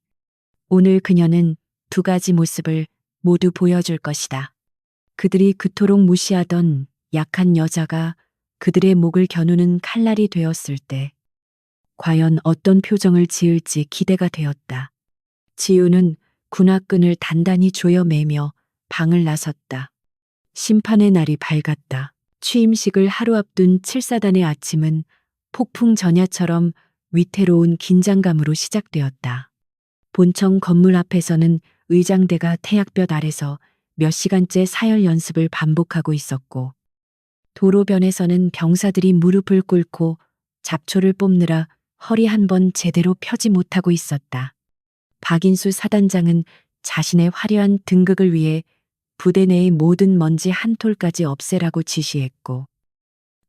오늘 그녀는 두 가지 모습을 모두 보여줄 것이다. 그들이 그토록 무시하던 약한 여자가 그들의 목을 겨누는 칼날이 되었을 때 과연 어떤 표정을 지을지 기대가 되었다. 지우는 군화끈을 단단히 조여매며 방을 나섰다. 심판의 날이 밝았다. 취임식을 하루 앞둔 7사단의 아침은 폭풍 전야처럼 위태로운 긴장감으로 시작되었다. 본청 건물 앞에서는 의장대가 태약볕 아래서 몇 시간째 사열 연습을 반복하고 있었고 도로변에서는 병사들이 무릎을 꿇고 잡초를 뽑느라 허리 한 번 제대로 펴지 못하고 있었다. 박인수 사단장은 자신의 화려한 등극을 위해 부대 내의 모든 먼지 한 톨까지 없애라고 지시했고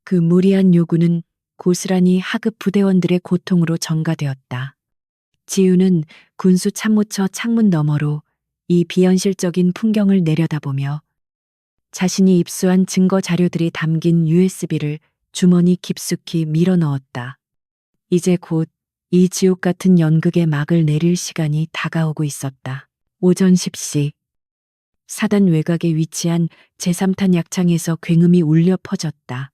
그 무리한 요구는 고스란히 하급 부대원들의 고통으로 전가되었다. 지우는 군수 참모처 창문 너머로 이 비현실적인 풍경을 내려다보며 자신이 입수한 증거 자료들이 담긴 USB를 주머니 깊숙이 밀어 넣었다. 이제 곧 이 지옥 같은 연극의 막을 내릴 시간이 다가오고 있었다. 오전 10시. 사단 외곽에 위치한 제3탄 약창에서 굉음이 울려 퍼졌다.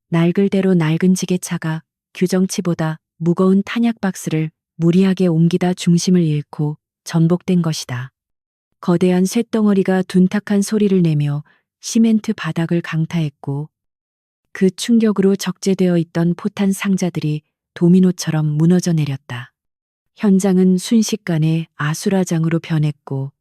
낡을대로 낡은 지게차가 규정치보다 무거운 탄약 박스를 무리하게 옮기다 중심을 잃고 전복된 것이다. 거대한 쇳덩어리가 둔탁한 소리를 내며 시멘트 바닥을 강타했고 그 충격으로 적재되어 있던 포탄 상자들이 도미노처럼 무너져 내렸다. 현장은 순식간에 아수라장으로 변했고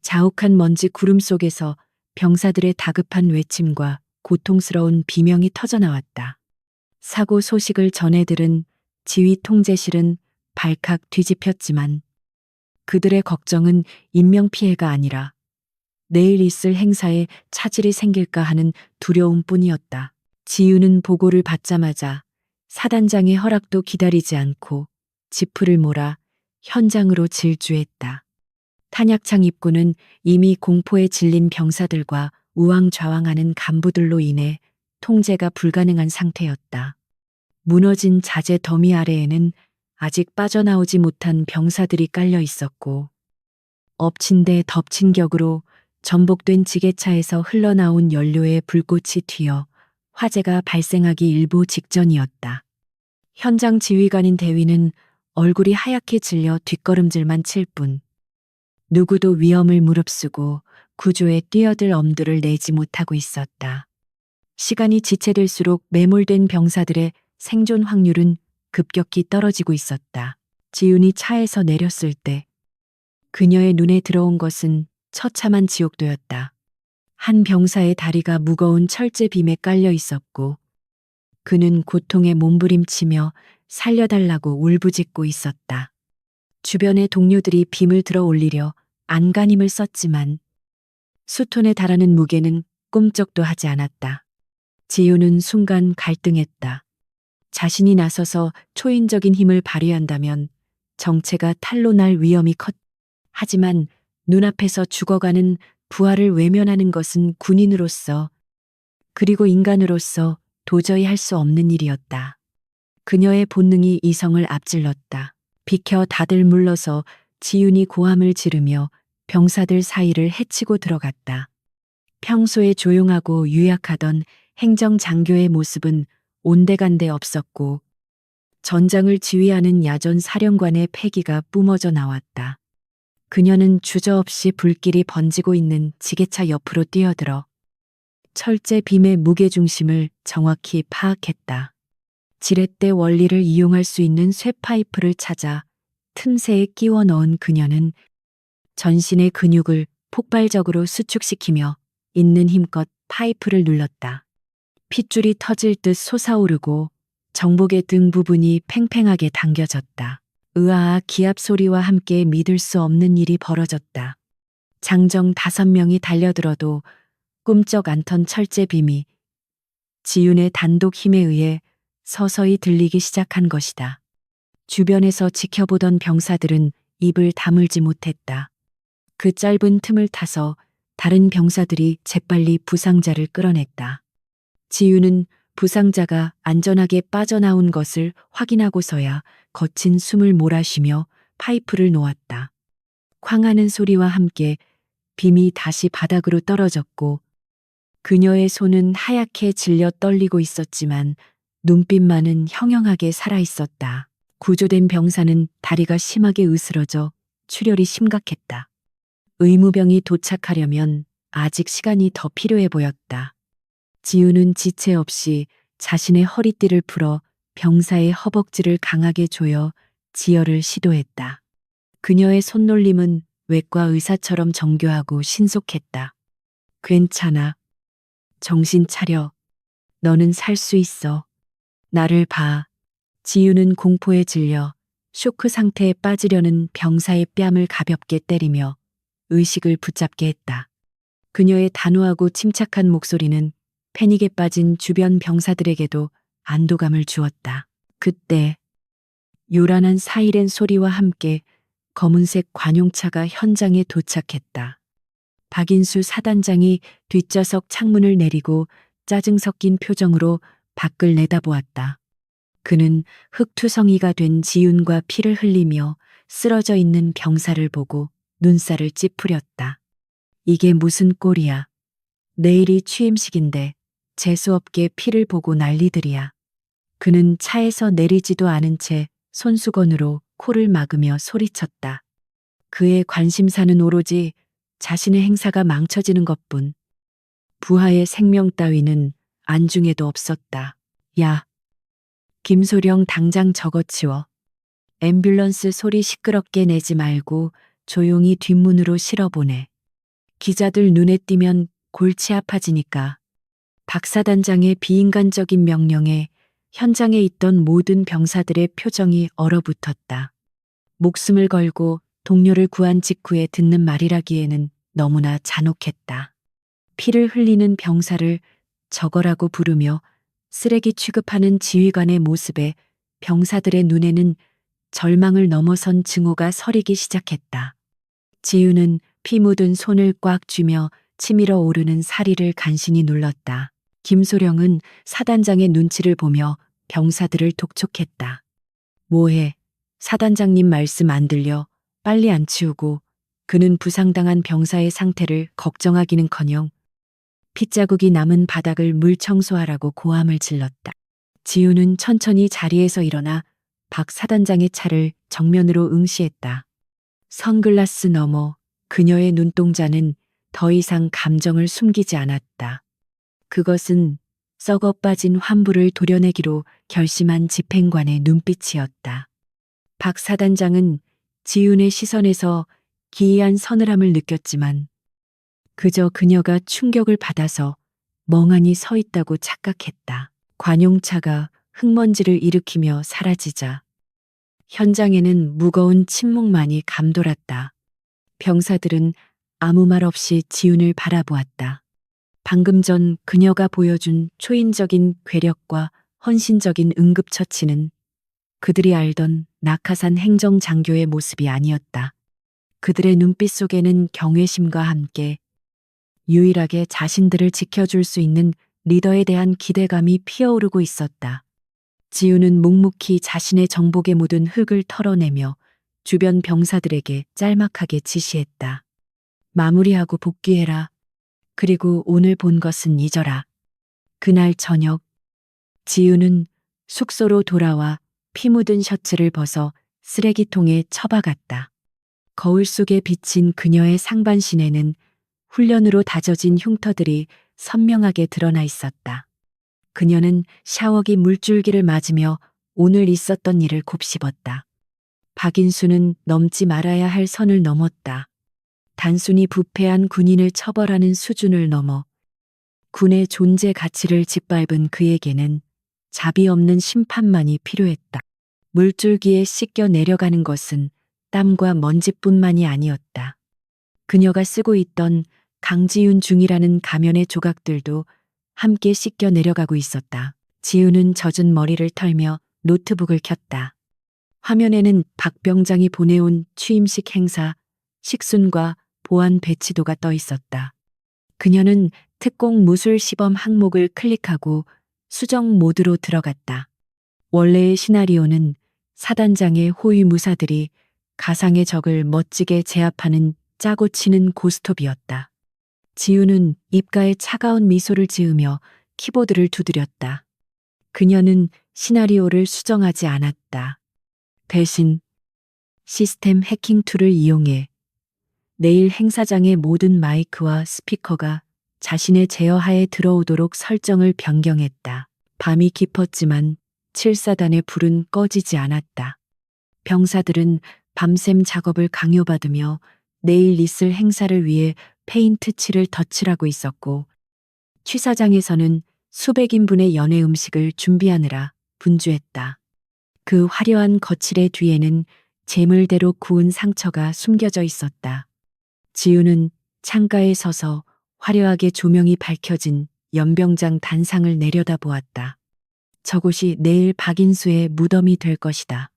자욱한 먼지 구름 속에서 병사들의 다급한 외침과 고통스러운 비명이 터져나왔다. 사고 소식을 전해들은 지휘 통제실은 발칵 뒤집혔지만 그들의 걱정은 인명피해가 아니라 내일 있을 행사에 차질이 생길까 하는 두려움뿐이었다. 지우는 보고를 받자마자 사단장의 허락도 기다리지 않고 지프를 몰아 현장으로 질주했다. 탄약창 입구는 이미 공포에 질린 병사들과 우왕좌왕하는 간부들로 인해 통제가 불가능한 상태였다. 무너진 자재 더미 아래에는 아직 빠져나오지 못한 병사들이 깔려 있었고 엎친 데 덮친 격으로 전복된 지게차에서 흘러나온 연료에 불꽃이 튀어 화재가 발생하기 일보 직전이었다. 현장 지휘관인 대위는 얼굴이 하얗게 질려 뒷걸음질만 칠 뿐 누구도 위험을 무릅쓰고 구조에 뛰어들 엄두를 내지 못하고 있었다. 시간이 지체될수록 매몰된 병사들의 생존 확률은 급격히 떨어지고 있었다. 지훈이 차에서 내렸을 때 그녀의 눈에 들어온 것은 처참한 지옥도였다. 한 병사의 다리가 무거운 철제 빔에 깔려 있었고 그는 고통에 몸부림치며 살려달라고 울부짖고 있었다. 주변의 동료들이 빔을 들어 올리려 안간힘을 썼지만 수톤에 달하는 무게는 꿈쩍도 하지 않았다. 지우는 순간 갈등했다. 자신이 나서서 초인적인 힘을 발휘한다면 정체가 탄로 날 위험이 컸. 하지만 눈앞에서 죽어가는 부하를 외면하는 것은 군인으로서 그리고 인간으로서 도저히 할 수 없는 일이었다. 그녀의 본능이 이성을 앞질렀다. 비켜 다들 물러서 지윤이 고함을 지르며 병사들 사이를 헤치고 들어갔다. 평소에 조용하고 유약하던 행정장교의 모습은 온데간데 없었고 전장을 지휘하는 야전 사령관의 패기가 뿜어져 나왔다. 그녀는 주저없이 불길이 번지고 있는 지게차 옆으로 뛰어들어 철제 빔의 무게중심을 정확히 파악했다. 지렛대 원리를 이용할 수 있는 쇠파이프를 찾아 틈새에 끼워 넣은 그녀는 전신의 근육을 폭발적으로 수축시키며 있는 힘껏 파이프를 눌렀다. 핏줄이 터질 듯 솟아오르고 정복의 등 부분이 팽팽하게 당겨졌다. 으아 기압 소리와 함께 믿을 수 없는 일이 벌어졌다. 장정 5명이 달려들어도 꿈쩍 않던 철제 빔이 지윤의 단독 힘에 의해 서서히 들리기 시작한 것이다. 주변에서 지켜보던 병사들은 입을 다물지 못했다. 그 짧은 틈을 타서 다른 병사들이 재빨리 부상자를 끌어냈다. 지윤은 부상자가 안전하게 빠져나온 것을 확인하고서야 거친 숨을 몰아쉬며 파이프를 놓았다. 쾅하는 소리와 함께 빔이 다시 바닥으로 떨어졌고 그녀의 손은 하얗게 질려 떨리고 있었지만 눈빛만은 형형하게 살아있었다. 구조된 병사는 다리가 심하게 으스러져 출혈이 심각했다. 의무병이 도착하려면 아직 시간이 더 필요해 보였다. 지우는 지체 없이 자신의 허리띠를 풀어 병사의 허벅지를 강하게 조여 지혈을 시도했다. 그녀의 손놀림은 외과 의사처럼 정교하고 신속했다. 괜찮아. 정신 차려. 너는 살 수 있어. 나를 봐. 지우는 공포에 질려 쇼크 상태에 빠지려는 병사의 뺨을 가볍게 때리며 의식을 붙잡게 했다. 그녀의 단호하고 침착한 목소리는 패닉에 빠진 주변 병사들에게도 안도감을 주었다. 그때 요란한 사이렌 소리와 함께 검은색 관용차가 현장에 도착했다. 박인수 사단장이 뒷좌석 창문을 내리고 짜증 섞인 표정으로 밖을 내다보았다. 그는 흙투성이가 된 지윤과 피를 흘리며 쓰러져 있는 병사를 보고 눈살을 찌푸렸다. 이게 무슨 꼴이야. 내일이 취임식인데 재수없게 피를 보고 난리들이야. 그는 차에서 내리지도 않은 채 손수건으로 코를 막으며 소리쳤다. 그의 관심사는 오로지 자신의 행사가 망쳐지는 것뿐. 부하의 생명 따위는 안중에도 없었다. 야, 김소령 당장 적어치워. 앰뷸런스 소리 시끄럽게 내지 말고 조용히 뒷문으로 실어보내. 기자들 눈에 띄면 골치 아파지니까. 박 사단장의 비인간적인 명령에 현장에 있던 모든 병사들의 표정이 얼어붙었다. 목숨을 걸고 동료를 구한 직후에 듣는 말이라기에는 너무나 잔혹했다. 피를 흘리는 병사를 적어라고 부르며 쓰레기 취급하는 지휘관의 모습에 병사들의 눈에는 절망을 넘어선 증오가 서리기 시작했다. 지우는 피 묻은 손을 꽉 쥐며 치밀어 오르는 사리를 간신히 눌렀다. 김소령은 사단장의 눈치를 보며 병사들을 독촉했다. 뭐해? 사단장님 말씀 안 들려. 빨리 안 치우고. 그는 부상당한 병사의 상태를 걱정하기는커녕 핏자국이 남은 바닥을 물 청소하라고 고함을 질렀다. 지우는 천천히 자리에서 일어나 박 사단장의 차를 정면으로 응시했다. 선글라스 너머 그녀의 눈동자는 더 이상 감정을 숨기지 않았다. 그것은 썩어 빠진 환부를 도려내기로 결심한 집행관의 눈빛이었다. 박 사단장은 지윤의 시선에서 기이한 서늘함을 느꼈지만 그저 그녀가 충격을 받아서 멍하니 서 있다고 착각했다. 관용차가 흙먼지를 일으키며 사라지자 현장에는 무거운 침묵만이 감돌았다. 병사들은 아무 말 없이 지윤을 바라보았다. 방금 전 그녀가 보여준 초인적인 괴력과 헌신적인 응급처치는 그들이 알던 낙하산 행정장교의 모습이 아니었다. 그들의 눈빛 속에는 경외심과 함께 유일하게 자신들을 지켜줄 수 있는 리더에 대한 기대감이 피어오르고 있었다. 지우는 묵묵히 자신의 정복에 묻은 흙을 털어내며 주변 병사들에게 짤막하게 지시했다. 마무리하고 복귀해라. 그리고 오늘 본 것은 잊어라. 그날 저녁 지우는 숙소로 돌아와 피 묻은 셔츠를 벗어 쓰레기통에 처박았다. 거울 속에 비친 그녀의 상반신에는 훈련으로 다져진 흉터들이 선명하게 드러나 있었다. 그녀는 샤워기 물줄기를 맞으며 오늘 있었던 일을 곱씹었다. 박인수는 넘지 말아야 할 선을 넘었다. 단순히 부패한 군인을 처벌하는 수준을 넘어 군의 존재 가치를 짓밟은 그에게는 자비 없는 심판만이 필요했다. 물줄기에 씻겨 내려가는 것은 땀과 먼지뿐만이 아니었다. 그녀가 쓰고 있던 강지윤 중이라는 가면의 조각들도 함께 씻겨 내려가고 있었다. 지윤은 젖은 머리를 털며 노트북을 켰다. 화면에는 박 병장이 보내온 취임식 행사, 식순과 보안 배치도가 떠 있었다. 그녀는 특공 무술 시범 항목을 클릭하고 수정 모드로 들어갔다. 원래의 시나리오는 사단장의 호위 무사들이 가상의 적을 멋지게 제압하는 짜고 치는 고스톱이었다. 지우는 입가에 차가운 미소를 지으며 키보드를 두드렸다. 그녀는 시나리오를 수정하지 않았다. 대신 시스템 해킹 툴을 이용해 내일 행사장의 모든 마이크와 스피커가 자신의 제어하에 들어오도록 설정을 변경했다. 밤이 깊었지만 7사단의 불은 꺼지지 않았다. 병사들은 밤샘 작업을 강요받으며 내일 있을 행사를 위해 페인트 칠을 덧칠하고 있었고 취사장에서는 수백 인분의 연회 음식을 준비하느라 분주했다. 그 화려한 거칠의 뒤에는 재물대로 구운 상처가 숨겨져 있었다. 지우는 창가에 서서 화려하게 조명이 밝혀진 연병장 단상을 내려다보았다. 저곳이 내일 박인수의 무덤이 될 것이다.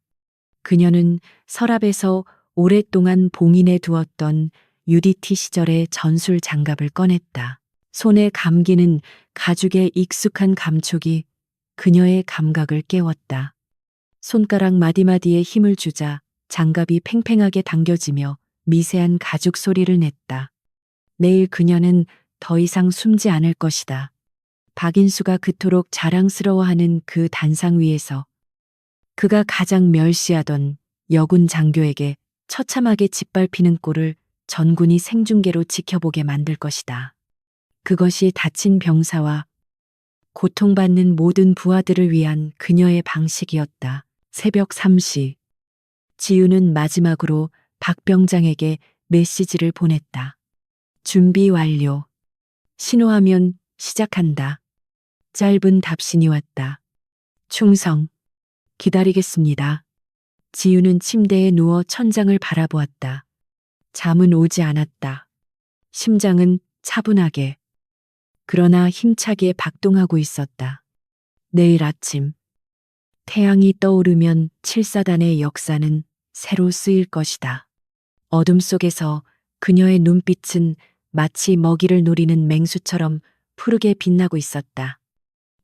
그녀는 서랍에서 오랫동안 봉인해 두었던 UDT 시절의 전술 장갑을 꺼냈다. 손에 감기는 가죽의 익숙한 감촉이 그녀의 감각을 깨웠다. 손가락 마디마디에 힘을 주자 장갑이 팽팽하게 당겨지며 미세한 가죽 소리를 냈다. 내일 그녀는 더 이상 숨지 않을 것이다. 박인수가 그토록 자랑스러워하는 그 단상 위에서 그가 가장 멸시하던 여군 장교에게 처참하게 짓밟히는 꼴을 전군이 생중계로 지켜보게 만들 것이다. 그것이 다친 병사와 고통받는 모든 부하들을 위한 그녀의 방식이었다. 새벽 3시. 지우는 마지막으로 박 병장에게 메시지를 보냈다. 준비 완료. 신호하면 시작한다. 짧은 답신이 왔다. 충성. 기다리겠습니다. 지우는 침대에 누워 천장을 바라보았다. 잠은 오지 않았다. 심장은 차분하게, 그러나 힘차게 박동하고 있었다. 내일 아침, 태양이 떠오르면 7사단의 역사는 새로 쓰일 것이다. 어둠 속에서 그녀의 눈빛은 마치 먹이를 노리는 맹수처럼 푸르게 빛나고 있었다.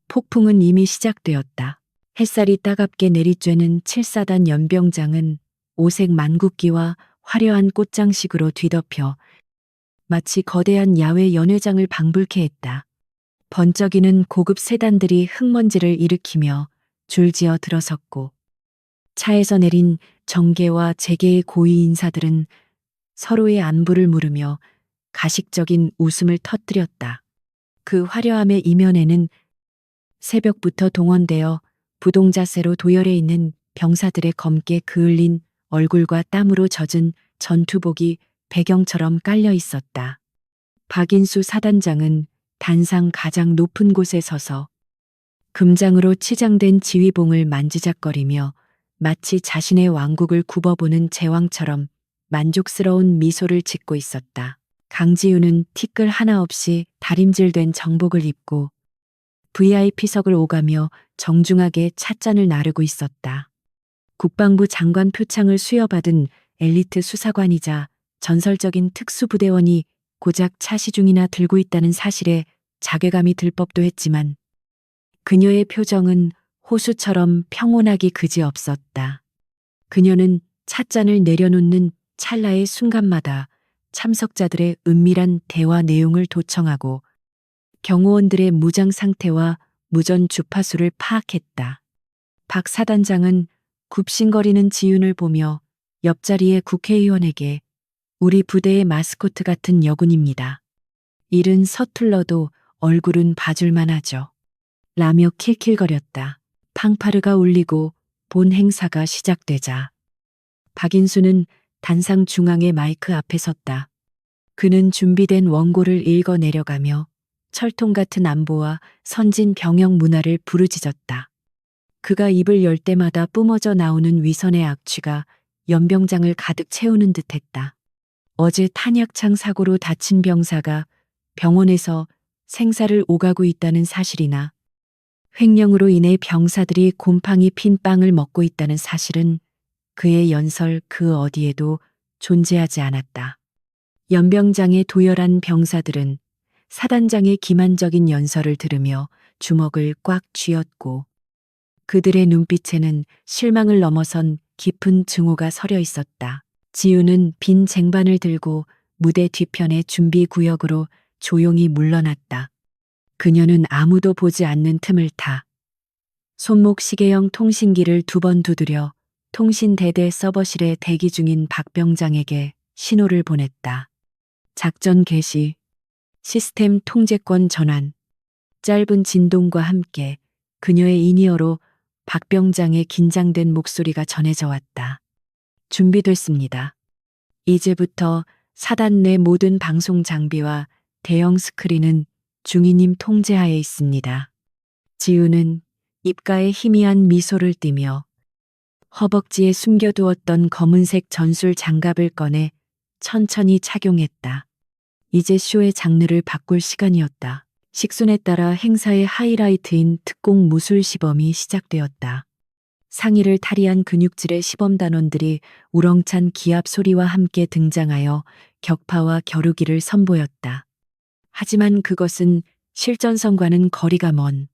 폭풍은 이미 시작되었다. 햇살이 따갑게 내리쬐는 7사단 연병장은 오색 만국기와 화려한 꽃장식으로 뒤덮여 마치 거대한 야외 연회장을 방불케 했다. 번쩍이는 고급 세단들이 흙먼지를 일으키며 줄지어 들어섰고 차에서 내린 정계와 재계의 고위 인사들은 서로의 안부를 물으며 가식적인 웃음을 터뜨렸다. 그 화려함의 이면에는 새벽부터 동원되어 부동자세로 도열해 있는 병사들의 검게 그을린 얼굴과 땀으로 젖은 전투복이 배경처럼 깔려 있었다. 박인수 사단장은 단상 가장 높은 곳에 서서 금장으로 치장된 지휘봉을 만지작거리며 마치 자신의 왕국을 굽어보는 제왕처럼 만족스러운 미소를 짓고 있었다. 강지우는 티끌 하나 없이 다림질된 정복을 입고 VIP석을 오가며 정중하게 찻잔을 나르고 있었다. 국방부 장관 표창을 수여받은 엘리트 수사관이자 전설적인 특수부대원이 고작 차시중이나 들고 있다는 사실에 자괴감이 들 법도 했지만 그녀의 표정은 호수처럼 평온하기 그지없었다. 그녀는 찻잔을 내려놓는 찰나의 순간마다 참석자들의 은밀한 대화 내용을 도청하고 경호원들의 무장 상태와 무전 주파수를 파악했다. 박 사단장은 굽신거리는 지윤을 보며 옆자리의 국회의원에게 우리 부대의 마스코트 같은 여군입니다. 일은 서툴러도 얼굴은 봐줄만 하죠. 라며 킬킬거렸다. 팡파르가 울리고 본 행사가 시작되자 박인수는 단상 중앙의 마이크 앞에 섰다. 그는 준비된 원고를 읽어 내려가며 철통 같은 안보와 선진 병영 문화를 부르짖었다. 그가 입을 열 때마다 뿜어져 나오는 위선의 악취가 연병장을 가득 채우는 듯했다. 어제 탄약창 사고로 다친 병사가 병원에서 생사를 오가고 있다는 사실이나 횡령으로 인해 병사들이 곰팡이 핀 빵을 먹고 있다는 사실은 그의 연설 그 어디에도 존재하지 않았다. 연병장의 도열한 병사들은 사단장의 기만적인 연설을 들으며 주먹을 꽉 쥐었고 그들의 눈빛에는 실망을 넘어선 깊은 증오가 서려 있었다. 지우는 빈 쟁반을 들고 무대 뒤편의 준비 구역으로 조용히 물러났다. 그녀는 아무도 보지 않는 틈을 타 손목 시계형 통신기를 2번 두드려 통신대대 서버실에 대기 중인 박 병장에게 신호를 보냈다. 작전 개시, 시스템 통제권 전환. 짧은 진동과 함께 그녀의 인이어로 박 병장의 긴장된 목소리가 전해져 왔다. 준비됐습니다. 이제부터 사단 내 모든 방송 장비와 대형 스크린은 중위님 통제하에 있습니다. 지우는 입가에 희미한 미소를 띠며 허벅지에 숨겨두었던 검은색 전술 장갑을 꺼내 천천히 착용했다. 이제 쇼의 장르를 바꿀 시간이었다. 식순에 따라 행사의 하이라이트인 특공 무술 시범이 시작되었다. 상의를 탈의한 근육질의 시범단원들이 우렁찬 기합 소리와 함께 등장하여 격파와 겨루기를 선보였다. 하지만 그것은 실전성과는 거리가 먼,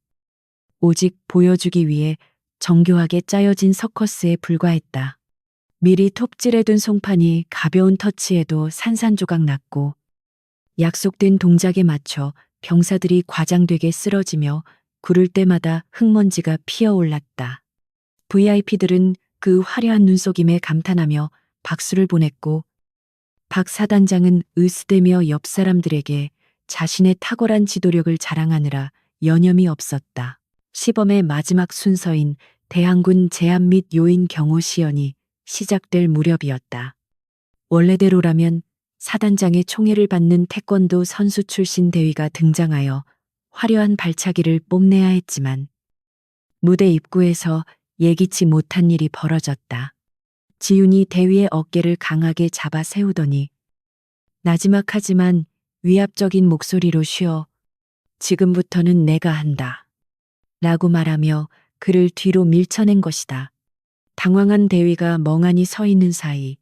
오직 보여주기 위해 정교하게 짜여진 서커스에 불과했다. 미리 톱질해둔 송판이 가벼운 터치에도 산산조각 났고, 약속된 동작에 맞춰 병사들이 과장되게 쓰러지며 구를 때마다 흙먼지가 피어올랐다. VIP들은 그 화려한 눈속임에 감탄하며 박수를 보냈고, 박 사단장은 으스대며 옆 사람들에게 자신의 탁월한 지도력을 자랑하느라 여념이 없었다. 시범의 마지막 순서인 대항군 제압 및 요인 경호 시연이 시작될 무렵이었다. 원래대로라면 사단장의 총애를 받는 태권도 선수 출신 대위가 등장하여 화려한 발차기를 뽐내야 했지만 무대 입구에서 예기치 못한 일이 벌어졌다. 지훈이 대위의 어깨를 강하게 잡아 세우더니 나지막하지만 위압적인 목소리로 쉬어 지금부터는 내가 한다. 라고 말하며 그를 뒤로 밀쳐낸 것이다. 당황한 대위가 멍하니 서 있는 사이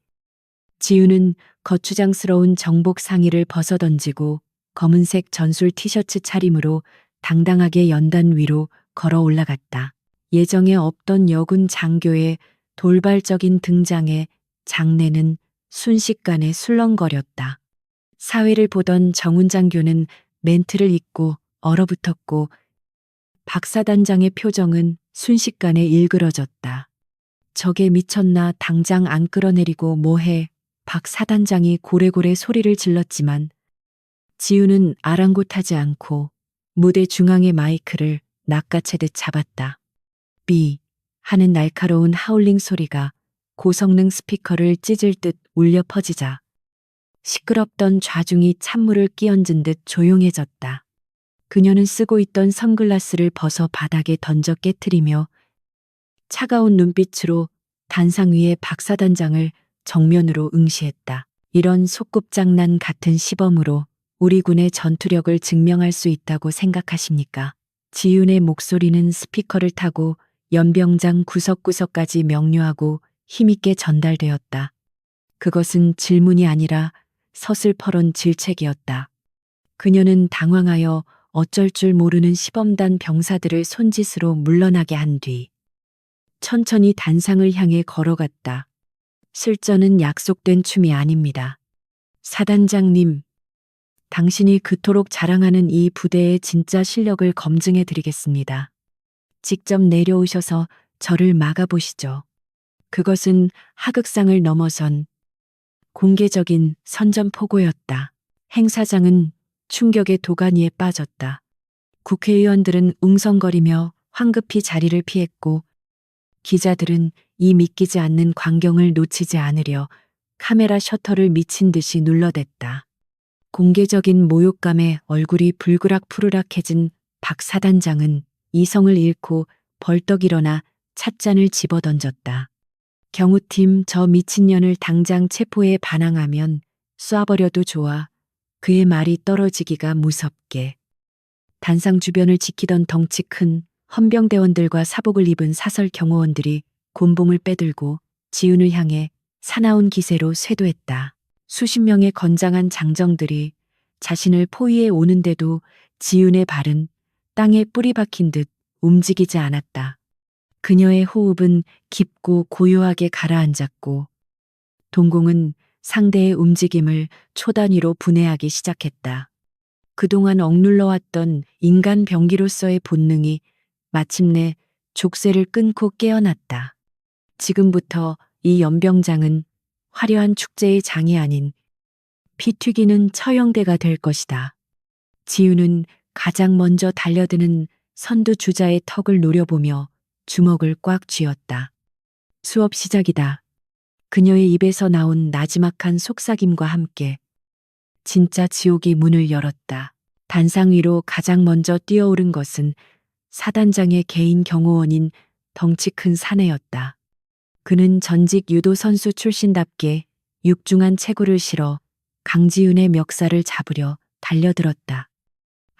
지훈은 거추장스러운 정복 상의를 벗어던지고 검은색 전술 티셔츠 차림으로 당당하게 연단 위로 걸어 올라갔다. 예정에 없던 여군 장교의 돌발적인 등장에 장내는 순식간에 술렁거렸다. 사회를 보던 정훈 장교는 멘트를 잊고 얼어붙었고 박 사단장의 표정은 순식간에 일그러졌다. 저게 미쳤나 당장 안 끌어내리고 뭐해. 박 사단장이 고래고래 소리를 질렀지만 지훈은 아랑곳하지 않고 무대 중앙의 마이크를 낚아채듯 잡았다. 삐 하는 날카로운 하울링 소리가 고성능 스피커를 찢을 듯 울려 퍼지자 시끄럽던 좌중이 찬물을 끼얹은 듯 조용해졌다. 그녀는 쓰고 있던 선글라스를 벗어 바닥에 던져 깨트리며 차가운 눈빛으로 단상 위의 박 사단장을 정면으로 응시했다. 이런 소꿉장난 같은 시범으로 우리 군의 전투력을 증명할 수 있다고 생각하십니까? 지훈의 목소리는 스피커를 타고 연병장 구석구석까지 명료하고 힘있게 전달되었다. 그것은 질문이 아니라 서슬퍼런 질책이었다. 그녀는 당황하여 어쩔 줄 모르는 시범단 병사들을 손짓으로 물러나게 한 뒤 천천히 단상을 향해 걸어갔다. 실전은 약속된 춤이 아닙니다. 사단장님, 당신이 그토록 자랑하는 이 부대의 진짜 실력을 검증해 드리겠습니다. 직접 내려오셔서 저를 막아보시죠. 그것은 하극상을 넘어선 공개적인 선전포고였다. 행사장은 충격의 도가니에 빠졌다. 국회의원들은 웅성거리며 황급히 자리를 피했고 기자들은 이 믿기지 않는 광경을 놓치지 않으려 카메라 셔터를 미친 듯이 눌러댔다. 공개적인 모욕감에 얼굴이 불그락푸르락해진 박 사단장은 이성을 잃고 벌떡 일어나 찻잔을 집어던졌다. 경우팀 저 미친년을 당장 체포해 반항하면 쏴버려도 좋아. 그의 말이 떨어지기가 무섭게. 단상 주변을 지키던 덩치 큰 헌병대원들과 사복을 입은 사설 경호원들이 곤봉을 빼들고 지훈을 향해 사나운 기세로 쇄도했다. 수십 명의 건장한 장정들이 자신을 포위해 오는데도 지훈의 발은 땅에 뿌리 박힌 듯 움직이지 않았다. 그녀의 호흡은 깊고 고요하게 가라앉았고 동공은 상대의 움직임을 초단위로 분해하기 시작했다. 그동안 억눌러왔던 인간 병기로서의 본능이 마침내 족쇄를 끊고 깨어났다. 지금부터 이 연병장은 화려한 축제의 장이 아닌 피 튀기는 처형대가 될 것이다. 지훈은 가장 먼저 달려드는 선두 주자의 턱을 노려보며 주먹을 꽉 쥐었다. 수업 시작이다. 그녀의 입에서 나온 나지막한 속삭임과 함께 진짜 지옥이 문을 열었다. 단상 위로 가장 먼저 뛰어오른 것은 사단장의 개인 경호원인 덩치 큰 사내였다. 그는 전직 유도 선수 출신답게 육중한 체구를 실어 강지훈의 멱살을 잡으려 달려들었다.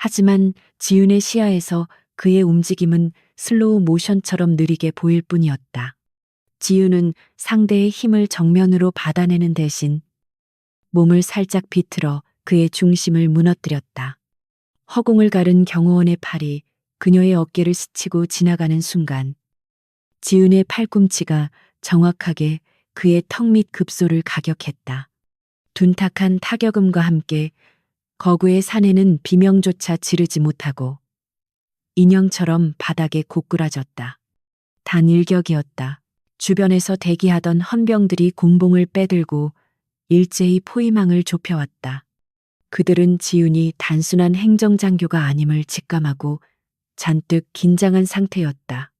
하지만 지윤의 시야에서 그의 움직임은 슬로우 모션처럼 느리게 보일 뿐이었다. 지윤은 상대의 힘을 정면으로 받아내는 대신 몸을 살짝 비틀어 그의 중심을 무너뜨렸다. 허공을 가른 경호원의 팔이 그녀의 어깨를 스치고 지나가는 순간 지윤의 팔꿈치가 정확하게 그의 턱 밑 급소를 가격했다. 둔탁한 타격음과 함께 거구의 사내는 비명조차 지르지 못하고 인형처럼 바닥에 고꾸라졌다. 단 일격이었다. 주변에서 대기하던 헌병들이 곤봉을 빼들고 일제히 포위망을 좁혀왔다. 그들은 지윤이 단순한 행정장교가 아님을 직감하고 잔뜩 긴장한 상태였다.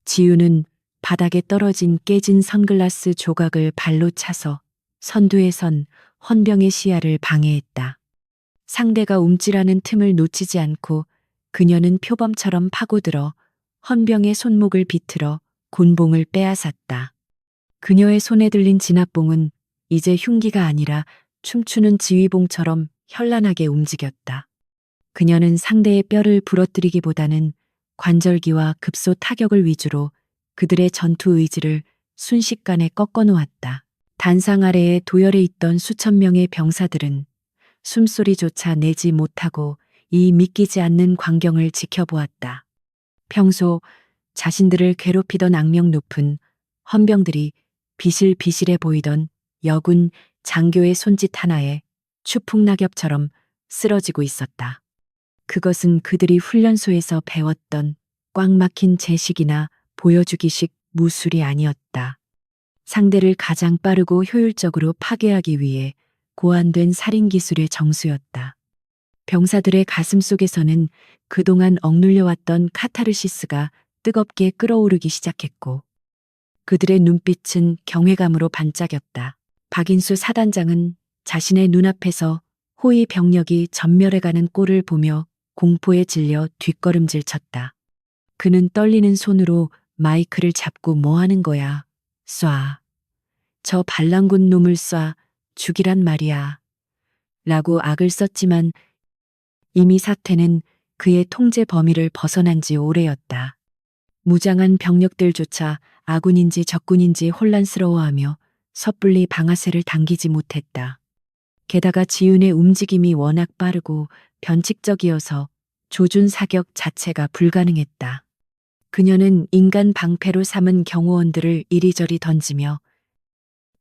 지윤은 바닥에 떨어진 깨진 선글라스 조각을 발로 차서 선두에 선 헌병의 시야를 방해했다. 상대가 움찔하는 틈을 놓치지 않고 그녀는 표범처럼 파고들어 헌병의 손목을 비틀어 곤봉을 빼앗았다. 그녀의 손에 들린 진압봉은 이제 흉기가 아니라 춤추는 지휘봉처럼 현란하게 움직였다. 그녀는 상대의 뼈를 부러뜨리기보다는 관절기와 급소 타격을 위주로 그들의 전투 의지를 순식간에 꺾어놓았다. 단상 아래에 도열해 있던 수천 명의 병사들은 숨소리조차 내지 못하고 이 믿기지 않는 광경을 지켜보았다. 평소 자신들을 괴롭히던 악명 높은 헌병들이 비실비실해 보이던 여군 장교의 손짓 하나에 추풍낙엽처럼 쓰러지고 있었다. 그것은 그들이 훈련소에서 배웠던 꽉 막힌 제식이나 보여주기식 무술이 아니었다. 상대를 가장 빠르고 효율적으로 파괴하기 위해 고안된 살인 기술의 정수였다. 병사들의 가슴 속에서는 그동안 억눌려왔던 카타르시스가 뜨겁게 끓어오르기 시작했고 그들의 눈빛은 경외감으로 반짝였다. 박인수 사단장은 자신의 눈앞에서 호위 병력이 전멸해가는 꼴을 보며 공포에 질려 뒷걸음질 쳤다. 그는 떨리는 손으로 마이크를 잡고 뭐 하는 거야? 쏴. 저 반란군 놈을 쏴. 죽이란 말이야. 라고 악을 썼지만 이미 사태는 그의 통제 범위를 벗어난 지 오래였다. 무장한 병력들조차 아군인지 적군인지 혼란스러워하며 섣불리 방아쇠를 당기지 못했다. 게다가 지윤의 움직임이 워낙 빠르고 변칙적이어서 조준 사격 자체가 불가능했다. 그녀는 인간 방패로 삼은 경호원들을 이리저리 던지며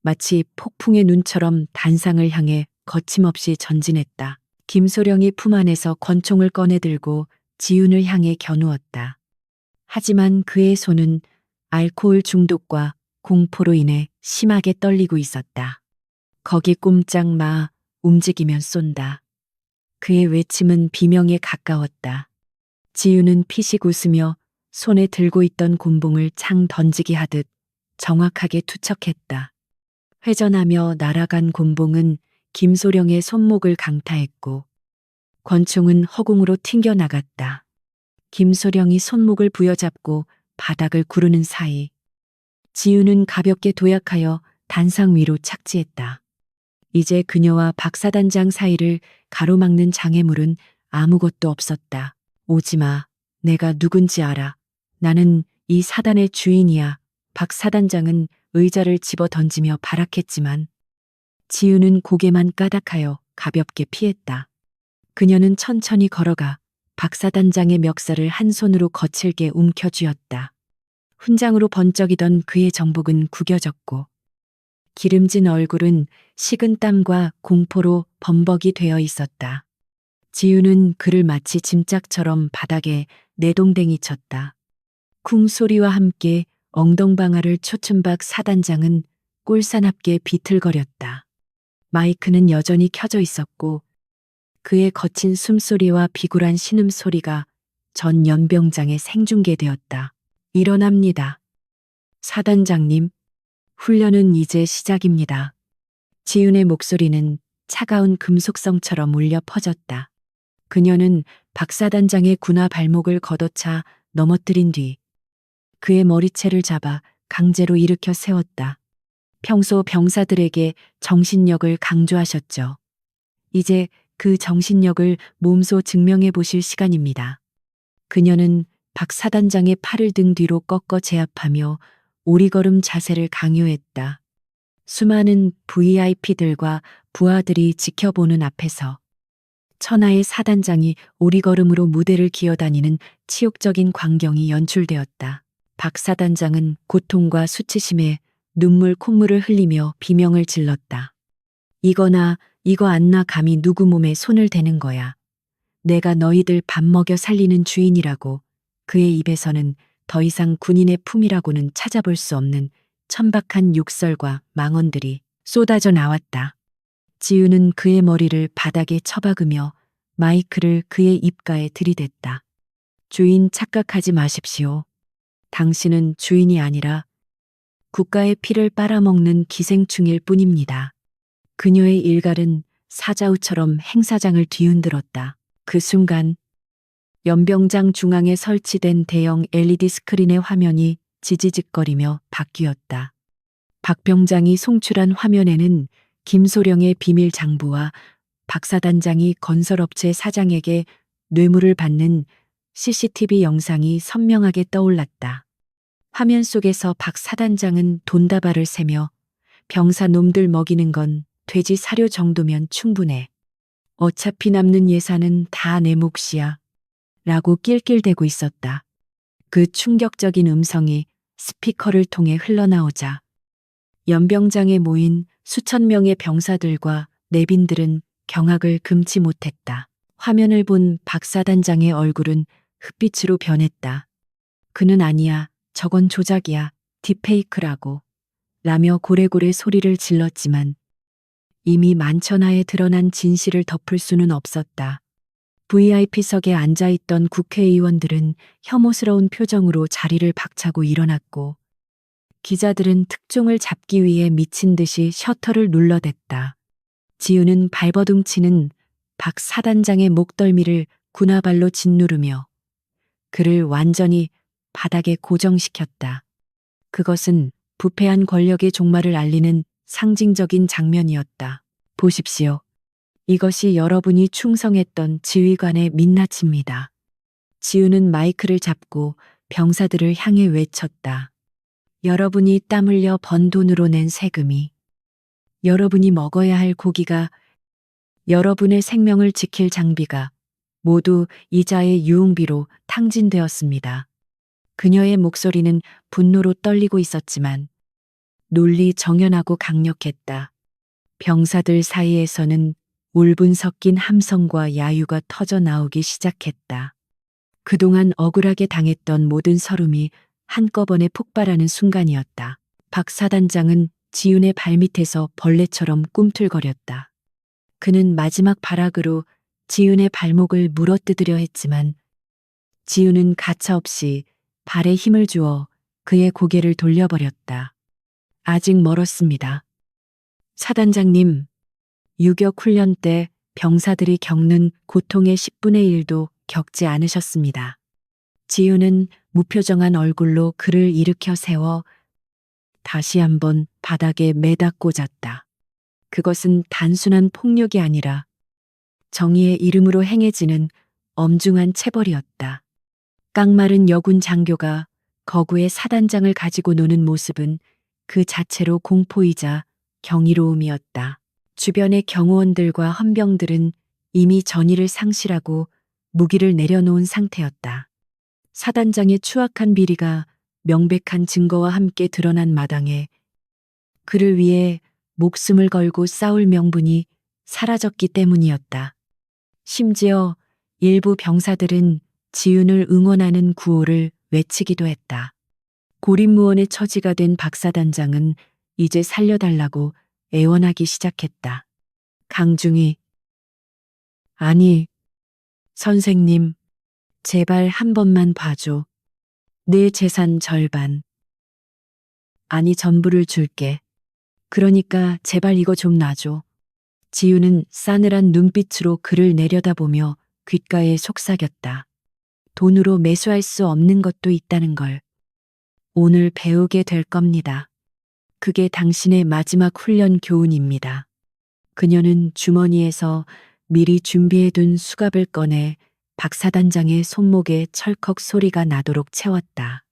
마치 폭풍의 눈처럼 단상을 향해 거침없이 전진했다. 김소령이 품 안에서 권총을 꺼내들고 지윤을 향해 겨누었다. 하지만 그의 손은 알코올 중독과 공포로 인해 심하게 떨리고 있었다. 거기 꼼짝 마, 움직이면 쏜다. 그의 외침은 비명에 가까웠다. 지윤은 피식 웃으며 손에 들고 있던 곤봉을 창 던지기 하듯 정확하게 투척했다. 회전하며 날아간 곤봉은 김소령의 손목을 강타했고 권총은 허공으로 튕겨나갔다. 김소령이 손목을 부여잡고 바닥을 구르는 사이 지윤은 가볍게 도약하여 단상 위로 착지했다. 이제 그녀와 박 사단장 사이를 가로막는 장애물은 아무것도 없었다. 오지마. 내가 누군지 알아. 나는 이 사단의 주인이야. 박 사단장은 의자를 집어 던지며 발악했지만 지윤은 고개만 까닥하여 가볍게 피했다. 그녀는 천천히 걸어가 박 사단장의 멱살을 한 손으로 거칠게 움켜쥐었다. 훈장으로 번쩍이던 그의 정복은 구겨졌고 기름진 얼굴은 식은 땀과 공포로 범벅이 되어 있었다. 지윤은 그를 마치 짐짝처럼 바닥에 내동댕이 쳤다. 쿵 소리와 함께 엉덩방아를 초춘 박 사단장은 꼴사납게 비틀거렸다. 마이크는 여전히 켜져 있었고 그의 거친 숨소리와 비굴한 신음소리가 전 연병장에 생중계되었다. 일어납니다. 사단장님, 훈련은 이제 시작입니다. 지윤의 목소리는 차가운 금속성처럼 울려 퍼졌다. 그녀는 박 사단장의 군화 발목을 걷어차 넘어뜨린 뒤 그의 머리채를 잡아 강제로 일으켜 세웠다. 평소 병사들에게 정신력을 강조하셨죠. 이제 그 정신력을 몸소 증명해 보실 시간입니다. 그녀는 박 사단장의 팔을 등 뒤로 꺾어 제압하며 오리걸음 자세를 강요했다. 수많은 VIP들과 부하들이 지켜보는 앞에서 천하의 사단장이 오리걸음으로 무대를 기어다니는 치욕적인 광경이 연출되었다. 박 사단장은 고통과 수치심에 눈물 콧물을 흘리며 비명을 질렀다. 이거나 이거 안나 감히 누구 몸에 손을 대는 거야. 내가 너희들 밥 먹여 살리는 주인이라고. 그의 입에서는 더 이상 군인의 품이라고는 찾아볼 수 없는 천박한 욕설과 망언들이 쏟아져 나왔다. 지우는 그의 머리를 바닥에 처박으며 마이크를 그의 입가에 들이댔다. 주인 착각하지 마십시오. 당신은 주인이 아니라 국가의 피를 빨아먹는 기생충일 뿐입니다. 그녀의 일갈은 사자우처럼 행사장을 뒤흔들었다. 그 순간 연병장 중앙에 설치된 대형 LED 스크린의 화면이 지지직거리며 바뀌었다. 박 병장이 송출한 화면에는 김소령의 비밀 장부와 박 사단장이 건설업체 사장에게 뇌물을 받는 CCTV 영상이 선명하게 떠올랐다. 화면 속에서 박 사단장은 돈다발을 세며 병사 놈들 먹이는 건 돼지 사료 정도면 충분해. 어차피 남는 예산은 다 내 몫이야. 라고 낄낄대고 있었다. 그 충격적인 음성이 스피커를 통해 흘러나오자 연병장에 모인 수천 명의 병사들과 내빈들은 경악을 금치 못했다. 화면을 본 박 사단장의 얼굴은 흑빛으로 변했다. 그는 아니야, 저건 조작이야, 딥페이크라고 라며 고래고래 소리를 질렀지만 이미 만천하에 드러난 진실을 덮을 수는 없었다. VIP석에 앉아있던 국회의원들은 혐오스러운 표정으로 자리를 박차고 일어났고 기자들은 특종을 잡기 위해 미친 듯이 셔터를 눌러댔다. 지우는 발버둥 치는 박 사단장의 목덜미를 군화발로 짓누르며 그를 완전히 바닥에 고정시켰다. 그것은 부패한 권력의 종말을 알리는 상징적인 장면이었다. 보십시오. 이것이 여러분이 충성했던 지휘관의 민낯입니다. 지우는 마이크를 잡고 병사들을 향해 외쳤다. 여러분이 땀 흘려 번 돈으로 낸 세금이, 여러분이 먹어야 할 고기가, 여러분의 생명을 지킬 장비가 모두 이자의 유흥비로 탕진되었습니다. 그녀의 목소리는 분노로 떨리고 있었지만 논리 정연하고 강력했다. 병사들 사이에서는 울분 섞인 함성과 야유가 터져 나오기 시작했다. 그동안 억울하게 당했던 모든 서름이 한꺼번에 폭발하는 순간이었다. 박 사단장은 지윤의 발밑에서 벌레처럼 꿈틀거렸다. 그는 마지막 발악으로 지윤의 발목을 물어뜯으려 했지만 지윤은 가차없이 발에 힘을 주어 그의 고개를 돌려버렸다. 아직 멀었습니다. 사단장님, 유격 훈련 때 병사들이 겪는 고통의 10분의 1도 겪지 않으셨습니다. 지우는 무표정한 얼굴로 그를 일으켜 세워 다시 한번 바닥에 매다 꽂았다. 그것은 단순한 폭력이 아니라 정의의 이름으로 행해지는 엄중한 체벌이었다. 깡마른 여군 장교가 거구의 사단장을 가지고 노는 모습은 그 자체로 공포이자 경이로움이었다. 주변의 경호원들과 헌병들은 이미 전의를 상실하고 무기를 내려놓은 상태였다. 사단장의 추악한 비리가 명백한 증거와 함께 드러난 마당에 그를 위해 목숨을 걸고 싸울 명분이 사라졌기 때문이었다. 심지어 일부 병사들은 지윤을 응원하는 구호를 외치기도 했다. 고립무원의 처지가 된 박 사단장은 이제 살려달라고 애원하기 시작했다. 강중희, 아니, 선생님, 제발 한 번만 봐줘. 내 재산 절반. 아니, 전부를 줄게. 그러니까 제발 이거 좀 놔줘. 지우는 싸늘한 눈빛으로 그를 내려다보며 귓가에 속삭였다. 돈으로 매수할 수 없는 것도 있다는 걸 오늘 배우게 될 겁니다. 그게 당신의 마지막 훈련 교훈입니다. 그녀는 주머니에서 미리 준비해둔 수갑을 꺼내 박 사단장의 손목에 철컥 소리가 나도록 채웠다.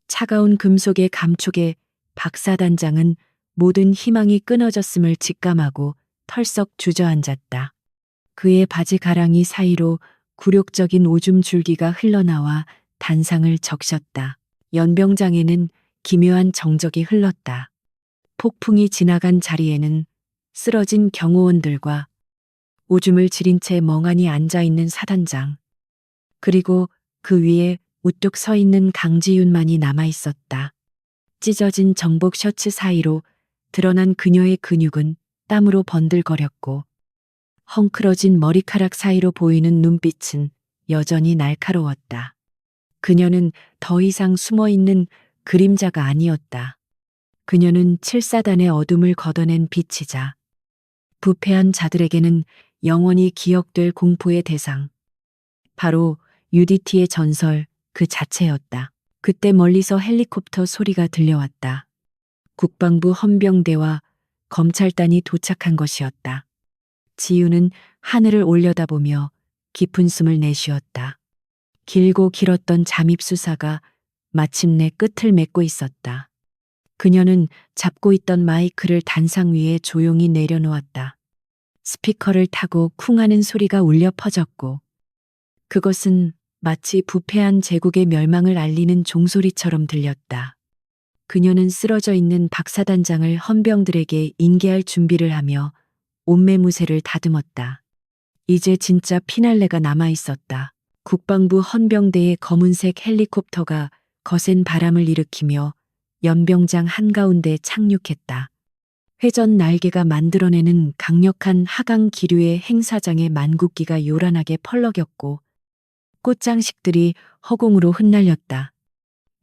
차가운 금속의 감촉에 박 사단장은 모든 희망이 끊어졌음을 직감하고 털썩 주저앉았다. 그의 바지 가랑이 사이로 굴욕적인 오줌 줄기가 흘러나와 단상을 적셨다. 연병장에는 기묘한 정적이 흘렀다. 폭풍이 지나간 자리에는 쓰러진 경호원들과 오줌을 지린 채 멍하니 앉아있는 사단장, 그리고 그 위에 우뚝 서 있는 강지윤만이 남아있었다. 찢어진 정복 셔츠 사이로 드러난 그녀의 근육은 땀으로 번들거렸고 헝클어진 머리카락 사이로 보이는 눈빛은 여전히 날카로웠다. 그녀는 더 이상 숨어있는 그림자가 아니었다. 그녀는 칠사단의 어둠을 걷어낸 빛이자 부패한 자들에게는 영원히 기억될 공포의 대상, 바로 UDT의 전설 그 자체였다. 그때 멀리서 헬리콥터 소리가 들려왔다. 국방부 헌병대와 검찰단이 도착한 것이었다. 지우는 하늘을 올려다보며 깊은 숨을 내쉬었다. 길고 길었던 잠입 수사가 마침내 끝을 맺고 있었다. 그녀는 잡고 있던 마이크를 단상 위에 조용히 내려놓았다. 스피커를 타고 쿵하는 소리가 울려 퍼졌고 그것은 마치 부패한 제국의 멸망을 알리는 종소리처럼 들렸다. 그녀는 쓰러져 있는 박 사단장을 헌병들에게 인계할 준비를 하며 옷매무새를 다듬었다. 이제 진짜 피날레가 남아 있었다. 국방부 헌병대의 검은색 헬리콥터가 거센 바람을 일으키며 연병장 한가운데 착륙했다. 회전 날개가 만들어내는 강력한 하강 기류의 행사장의 만국기가 요란하게 펄럭였고 꽃장식들이 허공으로 흩날렸다.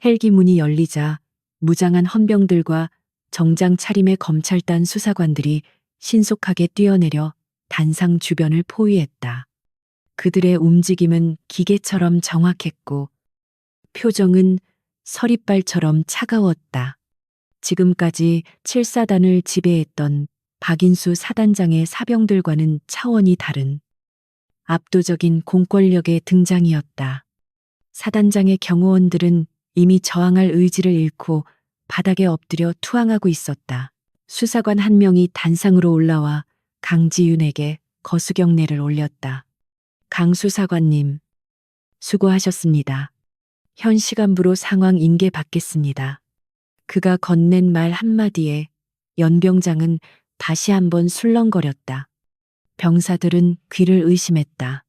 헬기 문이 열리자 무장한 헌병들과 정장 차림의 검찰단 수사관들이 신속하게 뛰어내려 단상 주변을 포위했다. 그들의 움직임은 기계처럼 정확했고 표정은 서리발처럼 차가웠다. 지금까지 칠사단을 지배했던 박인수 사단장의 사병들과는 차원이 다른 압도적인 공권력의 등장이었다. 사단장의 경호원들은 이미 저항할 의지를 잃고 바닥에 엎드려 투항하고 있었다. 수사관 한 명이 단상으로 올라와 강지윤에게 거수경례를 올렸다. 강 수사관님, 수고하셨습니다. 현 시간부로 상황 인계 받겠습니다. 그가 건넨 말 한마디에 연병장은 다시 한번 술렁거렸다. 병사들은 귀를 의심했다.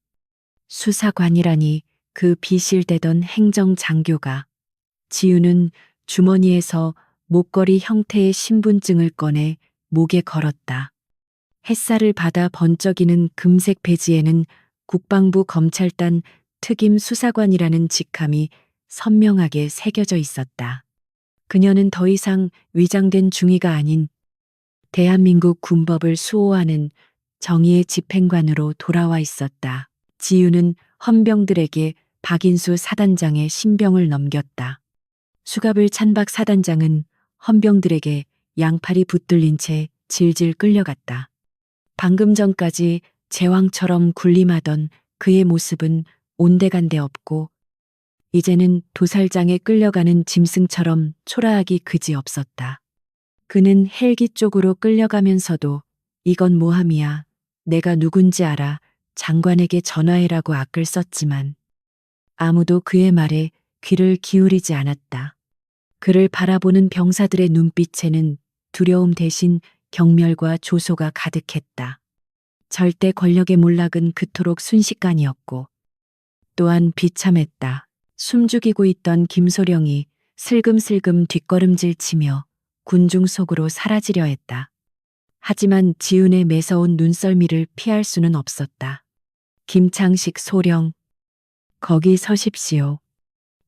수사관이라니 그 비실대던 행정장교가. 지우는 주머니에서 목걸이 형태의 신분증을 꺼내 목에 걸었다. 햇살을 받아 번쩍이는 금색 배지에는 국방부 검찰단 특임 수사관이라는 직함이 선명하게 새겨져 있었다. 그녀는 더 이상 위장된 중위가 아닌 대한민국 군법을 수호하는 정의의 집행관으로 돌아와 있었다. 지우는 헌병들에게 박인수 사단장의 신병을 넘겼다. 수갑을 찬 박 사단장은 헌병들에게 양팔이 붙들린 채 질질 끌려갔다. 방금 전까지 제왕처럼 군림하던 그의 모습은 온데간데 없고 이제는 도살장에 끌려가는 짐승처럼 초라하기 그지없었다. 그는 헬기 쪽으로 끌려가면서도 이건 모함이야. 내가 누군지 알아. 장관에게 전화해라고 악을 썼지만 아무도 그의 말에 귀를 기울이지 않았다. 그를 바라보는 병사들의 눈빛에는 두려움 대신 경멸과 조소가 가득했다. 절대 권력의 몰락은 그토록 순식간이었고 또한 비참했다. 숨죽이고 있던 김소령이 슬금슬금 뒷걸음질 치며 군중 속으로 사라지려 했다. 하지만 지훈의 매서운 눈썰미를 피할 수는 없었다. 김창식 소령, 거기 서십시오.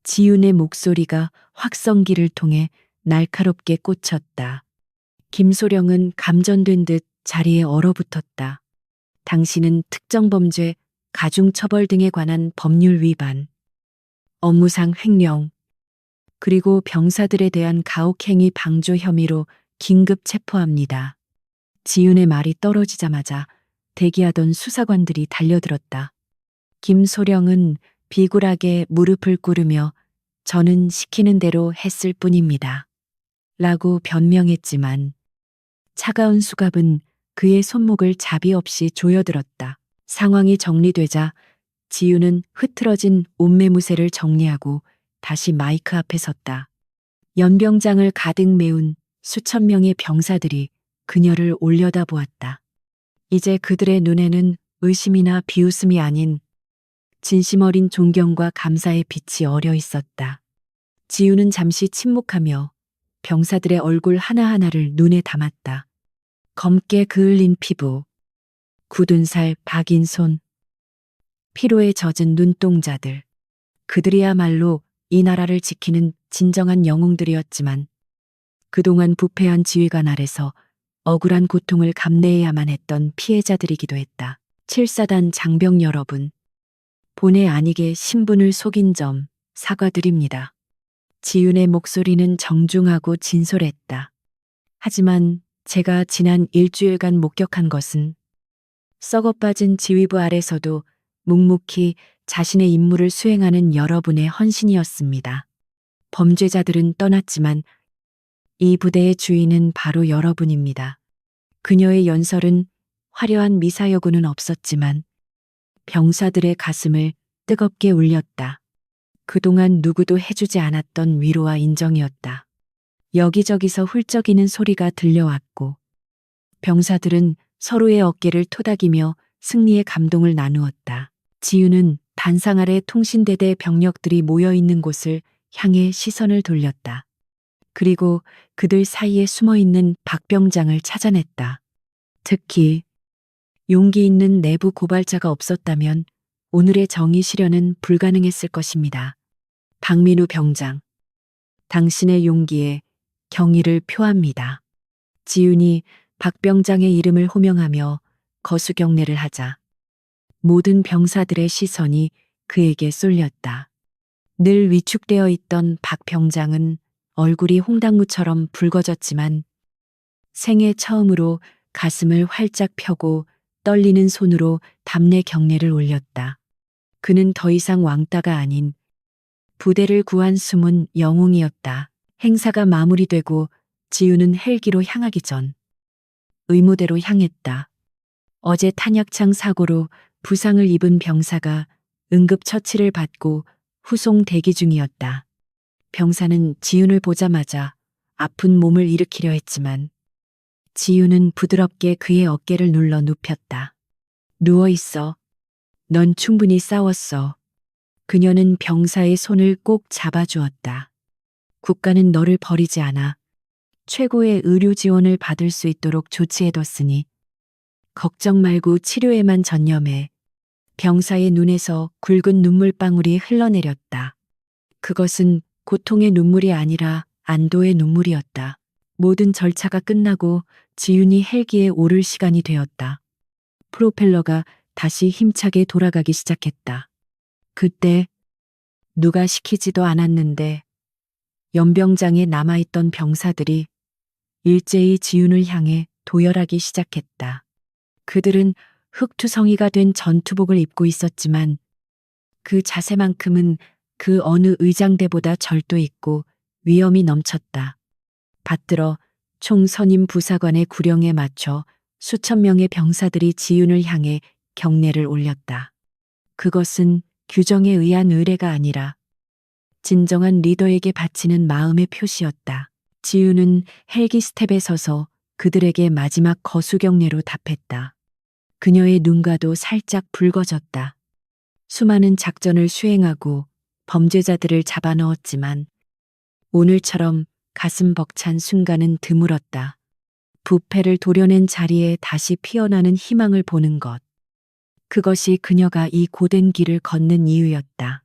지훈의 목소리가 확성기를 통해 날카롭게 꽂혔다. 김소령은 감전된 듯 자리에 얼어붙었다. 당신은 특정범죄, 가중처벌 등에 관한 법률 위반, 업무상 횡령, 그리고 병사들에 대한 가혹행위 방조 혐의로 긴급 체포합니다. 지윤의 말이 떨어지자마자 대기하던 수사관들이 달려들었다. 김소령은 비굴하게 무릎을 꿇으며 저는 시키는 대로 했을 뿐입니다. 라고 변명했지만 차가운 수갑은 그의 손목을 자비 없이 조여들었다. 상황이 정리되자 지유는 흐트러진 옷매무새를 정리하고 다시 마이크 앞에 섰다. 연병장을 가득 메운 수천 명의 병사들이 그녀를 올려다보았다. 이제 그들의 눈에는 의심이나 비웃음이 아닌 진심 어린 존경과 감사의 빛이 어려 있었다. 지유는 잠시 침묵하며 병사들의 얼굴 하나하나를 눈에 담았다. 검게 그을린 피부, 굳은 살, 박인 손, 피로에 젖은 눈동자들. 그들이야말로 이 나라를 지키는 진정한 영웅들이었지만 그동안 부패한 지휘관 아래서 억울한 고통을 감내해야만 했던 피해자들이기도 했다. 7사단 장병 여러분, 본의 아니게 신분을 속인 점 사과드립니다. 지윤의 목소리는 정중하고 진솔했다. 하지만 제가 지난 일주일간 목격한 것은 썩어빠진 지휘부 아래서도 묵묵히 자신의 임무를 수행하는 여러분의 헌신이었습니다. 범죄자들은 떠났지만 이 부대의 주인은 바로 여러분입니다. 그녀의 연설은 화려한 미사여구는 없었지만 병사들의 가슴을 뜨겁게 울렸다. 그동안 누구도 해주지 않았던 위로와 인정이었다. 여기저기서 훌쩍이는 소리가 들려왔고 병사들은 서로의 어깨를 토닥이며 승리의 감동을 나누었다. 지유는 단상 아래 통신대대 병력들이 모여있는 곳을 향해 시선을 돌렸다. 그리고 그들 사이에 숨어있는 박병장을 찾아냈다. 특히 용기 있는 내부 고발자가 없었다면 오늘의 정의 실현은 불가능했을 것입니다. 박민우 병장, 당신의 용기에 경의를 표합니다. 지윤이 박 병장의 이름을 호명하며 거수경례를 하자 모든 병사들의 시선이 그에게 쏠렸다. 늘 위축되어 있던 박 병장은 얼굴이 홍당무처럼 붉어졌지만 생애 처음으로 가슴을 활짝 펴고 떨리는 손으로 답례 경례를 올렸다. 그는 더 이상 왕따가 아닌 부대를 구한 숨은 영웅이었다. 행사가 마무리되고 지유는 헬기로 향하기 전 의무대로 향했다. 어제 탄약창 사고로 부상을 입은 병사가 응급처치를 받고 후송 대기 중이었다. 병사는 지윤을 보자마자 아픈 몸을 일으키려 했지만 지윤은 부드럽게 그의 어깨를 눌러 눕혔다. 누워 있어. 넌 충분히 싸웠어. 그녀는 병사의 손을 꼭 잡아주었다. 국가는 너를 버리지 않아. 최고의 의료 지원을 받을 수 있도록 조치해뒀으니 걱정 말고 치료에만 전념해. 병사의 눈에서 굵은 눈물방울이 흘러내렸다. 그것은 고통의 눈물이 아니라 안도의 눈물이었다. 모든 절차가 끝나고 지윤이 헬기에 오를 시간이 되었다. 프로펠러가 다시 힘차게 돌아가기 시작했다. 그때 누가 시키지도 않았는데 연병장에 남아있던 병사들이 일제히 지윤을 향해 도열하기 시작했다. 그들은 흑투성이가 된 전투복을 입고 있었지만 그 자세만큼은 그 어느 의장대보다 절도 있고 위엄이 넘쳤다. 받들어 총 선임 부사관의 구령에 맞춰 수천 명의 병사들이 지윤을 향해 경례를 올렸다. 그것은 규정에 의한 의례가 아니라 진정한 리더에게 바치는 마음의 표시였다. 지윤은 헬기 스텝에 서서 그들에게 마지막 거수경례로 답했다. 그녀의 눈가도 살짝 붉어졌다. 수많은 작전을 수행하고 범죄자들을 잡아넣었지만 오늘처럼 가슴 벅찬 순간은 드물었다. 부패를 도려낸 자리에 다시 피어나는 희망을 보는 것. 그것이 그녀가 이 고된 길을 걷는 이유였다.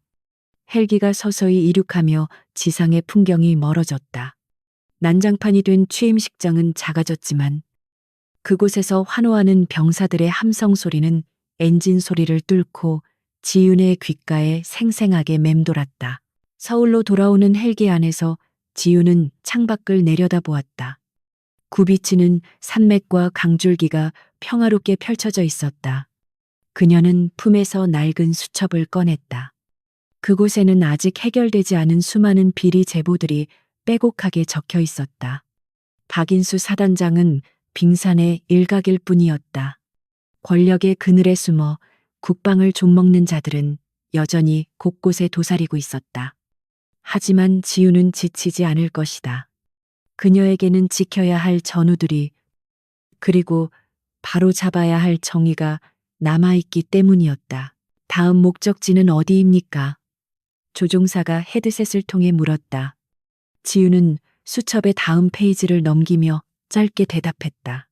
헬기가 서서히 이륙하며 지상의 풍경이 멀어졌다. 난장판이 된 취임식장은 작아졌지만 그곳에서 환호하는 병사들의 함성 소리는 엔진 소리를 뚫고 지윤의 귓가에 생생하게 맴돌았다. 서울로 돌아오는 헬기 안에서 지윤은 창밖을 내려다보았다. 굽이치는 산맥과 강줄기가 평화롭게 펼쳐져 있었다. 그녀는 품에서 낡은 수첩을 꺼냈다. 그곳에는 아직 해결되지 않은 수많은 비리 제보들이 빼곡하게 적혀 있었다. 박인수 사단장은 빙산의 일각일 뿐이었다. 권력의 그늘에 숨어 국방을 좀먹는 자들은 여전히 곳곳에 도사리고 있었다. 하지만 지우는 지치지 않을 것이다. 그녀에게는 지켜야 할 전우들이 그리고 바로 잡아야 할 정의가 남아있기 때문이었다. 다음 목적지는 어디입니까? 조종사가 헤드셋을 통해 물었다. 지우는 수첩의 다음 페이지를 넘기며 짧게 대답했다.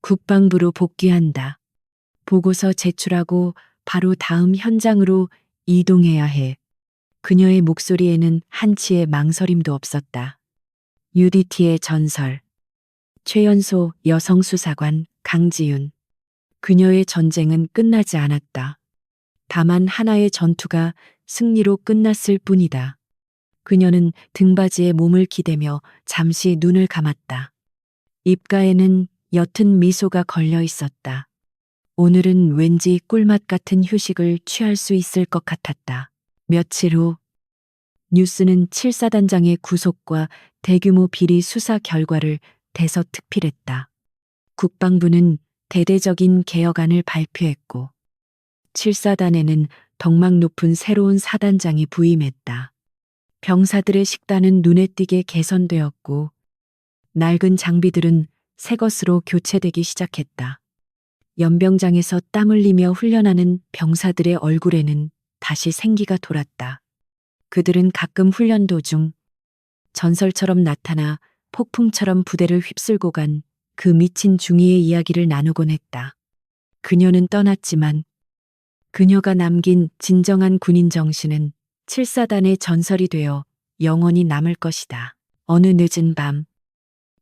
국방부로 복귀한다. 보고서 제출하고 바로 다음 현장으로 이동해야 해. 그녀의 목소리에는 한치의 망설임도 없었다. UDT의 전설. 최연소 여성 수사관 강지윤. 그녀의 전쟁은 끝나지 않았다. 다만 하나의 전투가 승리로 끝났을 뿐이다. 그녀는 등받이에 몸을 기대며 잠시 눈을 감았다. 입가에는 옅은 미소가 걸려 있었다. 오늘은 왠지 꿀맛 같은 휴식을 취할 수 있을 것 같았다. 며칠 후 뉴스는 7사단장의 구속과 대규모 비리 수사 결과를 대서특필했다. 국방부는 대대적인 개혁안을 발표했고 7사단에는 덕망 높은 새로운 사단장이 부임했다. 병사들의 식단은 눈에 띄게 개선되었고 낡은 장비들은 새 것으로 교체되기 시작했다. 연병장에서 땀 흘리며 훈련하는 병사들의 얼굴에는 다시 생기가 돌았다. 그들은 가끔 훈련 도중 전설처럼 나타나 폭풍처럼 부대를 휩쓸고 간 그 미친 중이의 이야기를 나누곤 했다. 그녀는 떠났지만 그녀가 남긴 진정한 군인 정신은 7사단의 전설이 되어 영원히 남을 것이다. 어느 늦은 밤,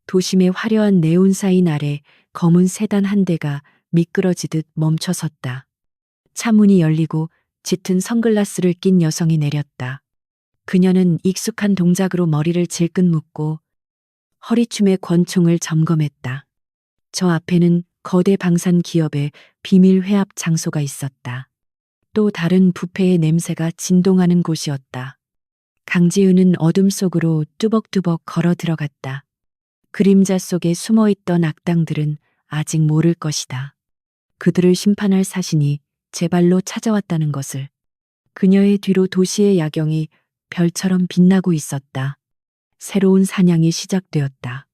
도심의 화려한 네온사인 아래 검은 세단 한 대가 미끄러지듯 멈춰섰다. 차문이 열리고 짙은 선글라스를 낀 여성이 내렸다. 그녀는 익숙한 동작으로 머리를 질끈 묶고 허리춤의 권총을 점검했다. 저 앞에는 거대 방산 기업의 비밀 회합 장소가 있었다. 또 다른 부패의 냄새가 진동하는 곳이었다. 강지은은 어둠 속으로 뚜벅뚜벅 걸어 들어갔다. 그림자 속에 숨어있던 악당들은 아직 모를 것이다. 그들을 심판할 사신이 제 발로 찾아왔다는 것을. 그녀의 뒤로 도시의 야경이 별처럼 빛나고 있었다. 새로운 사냥이 시작되었다.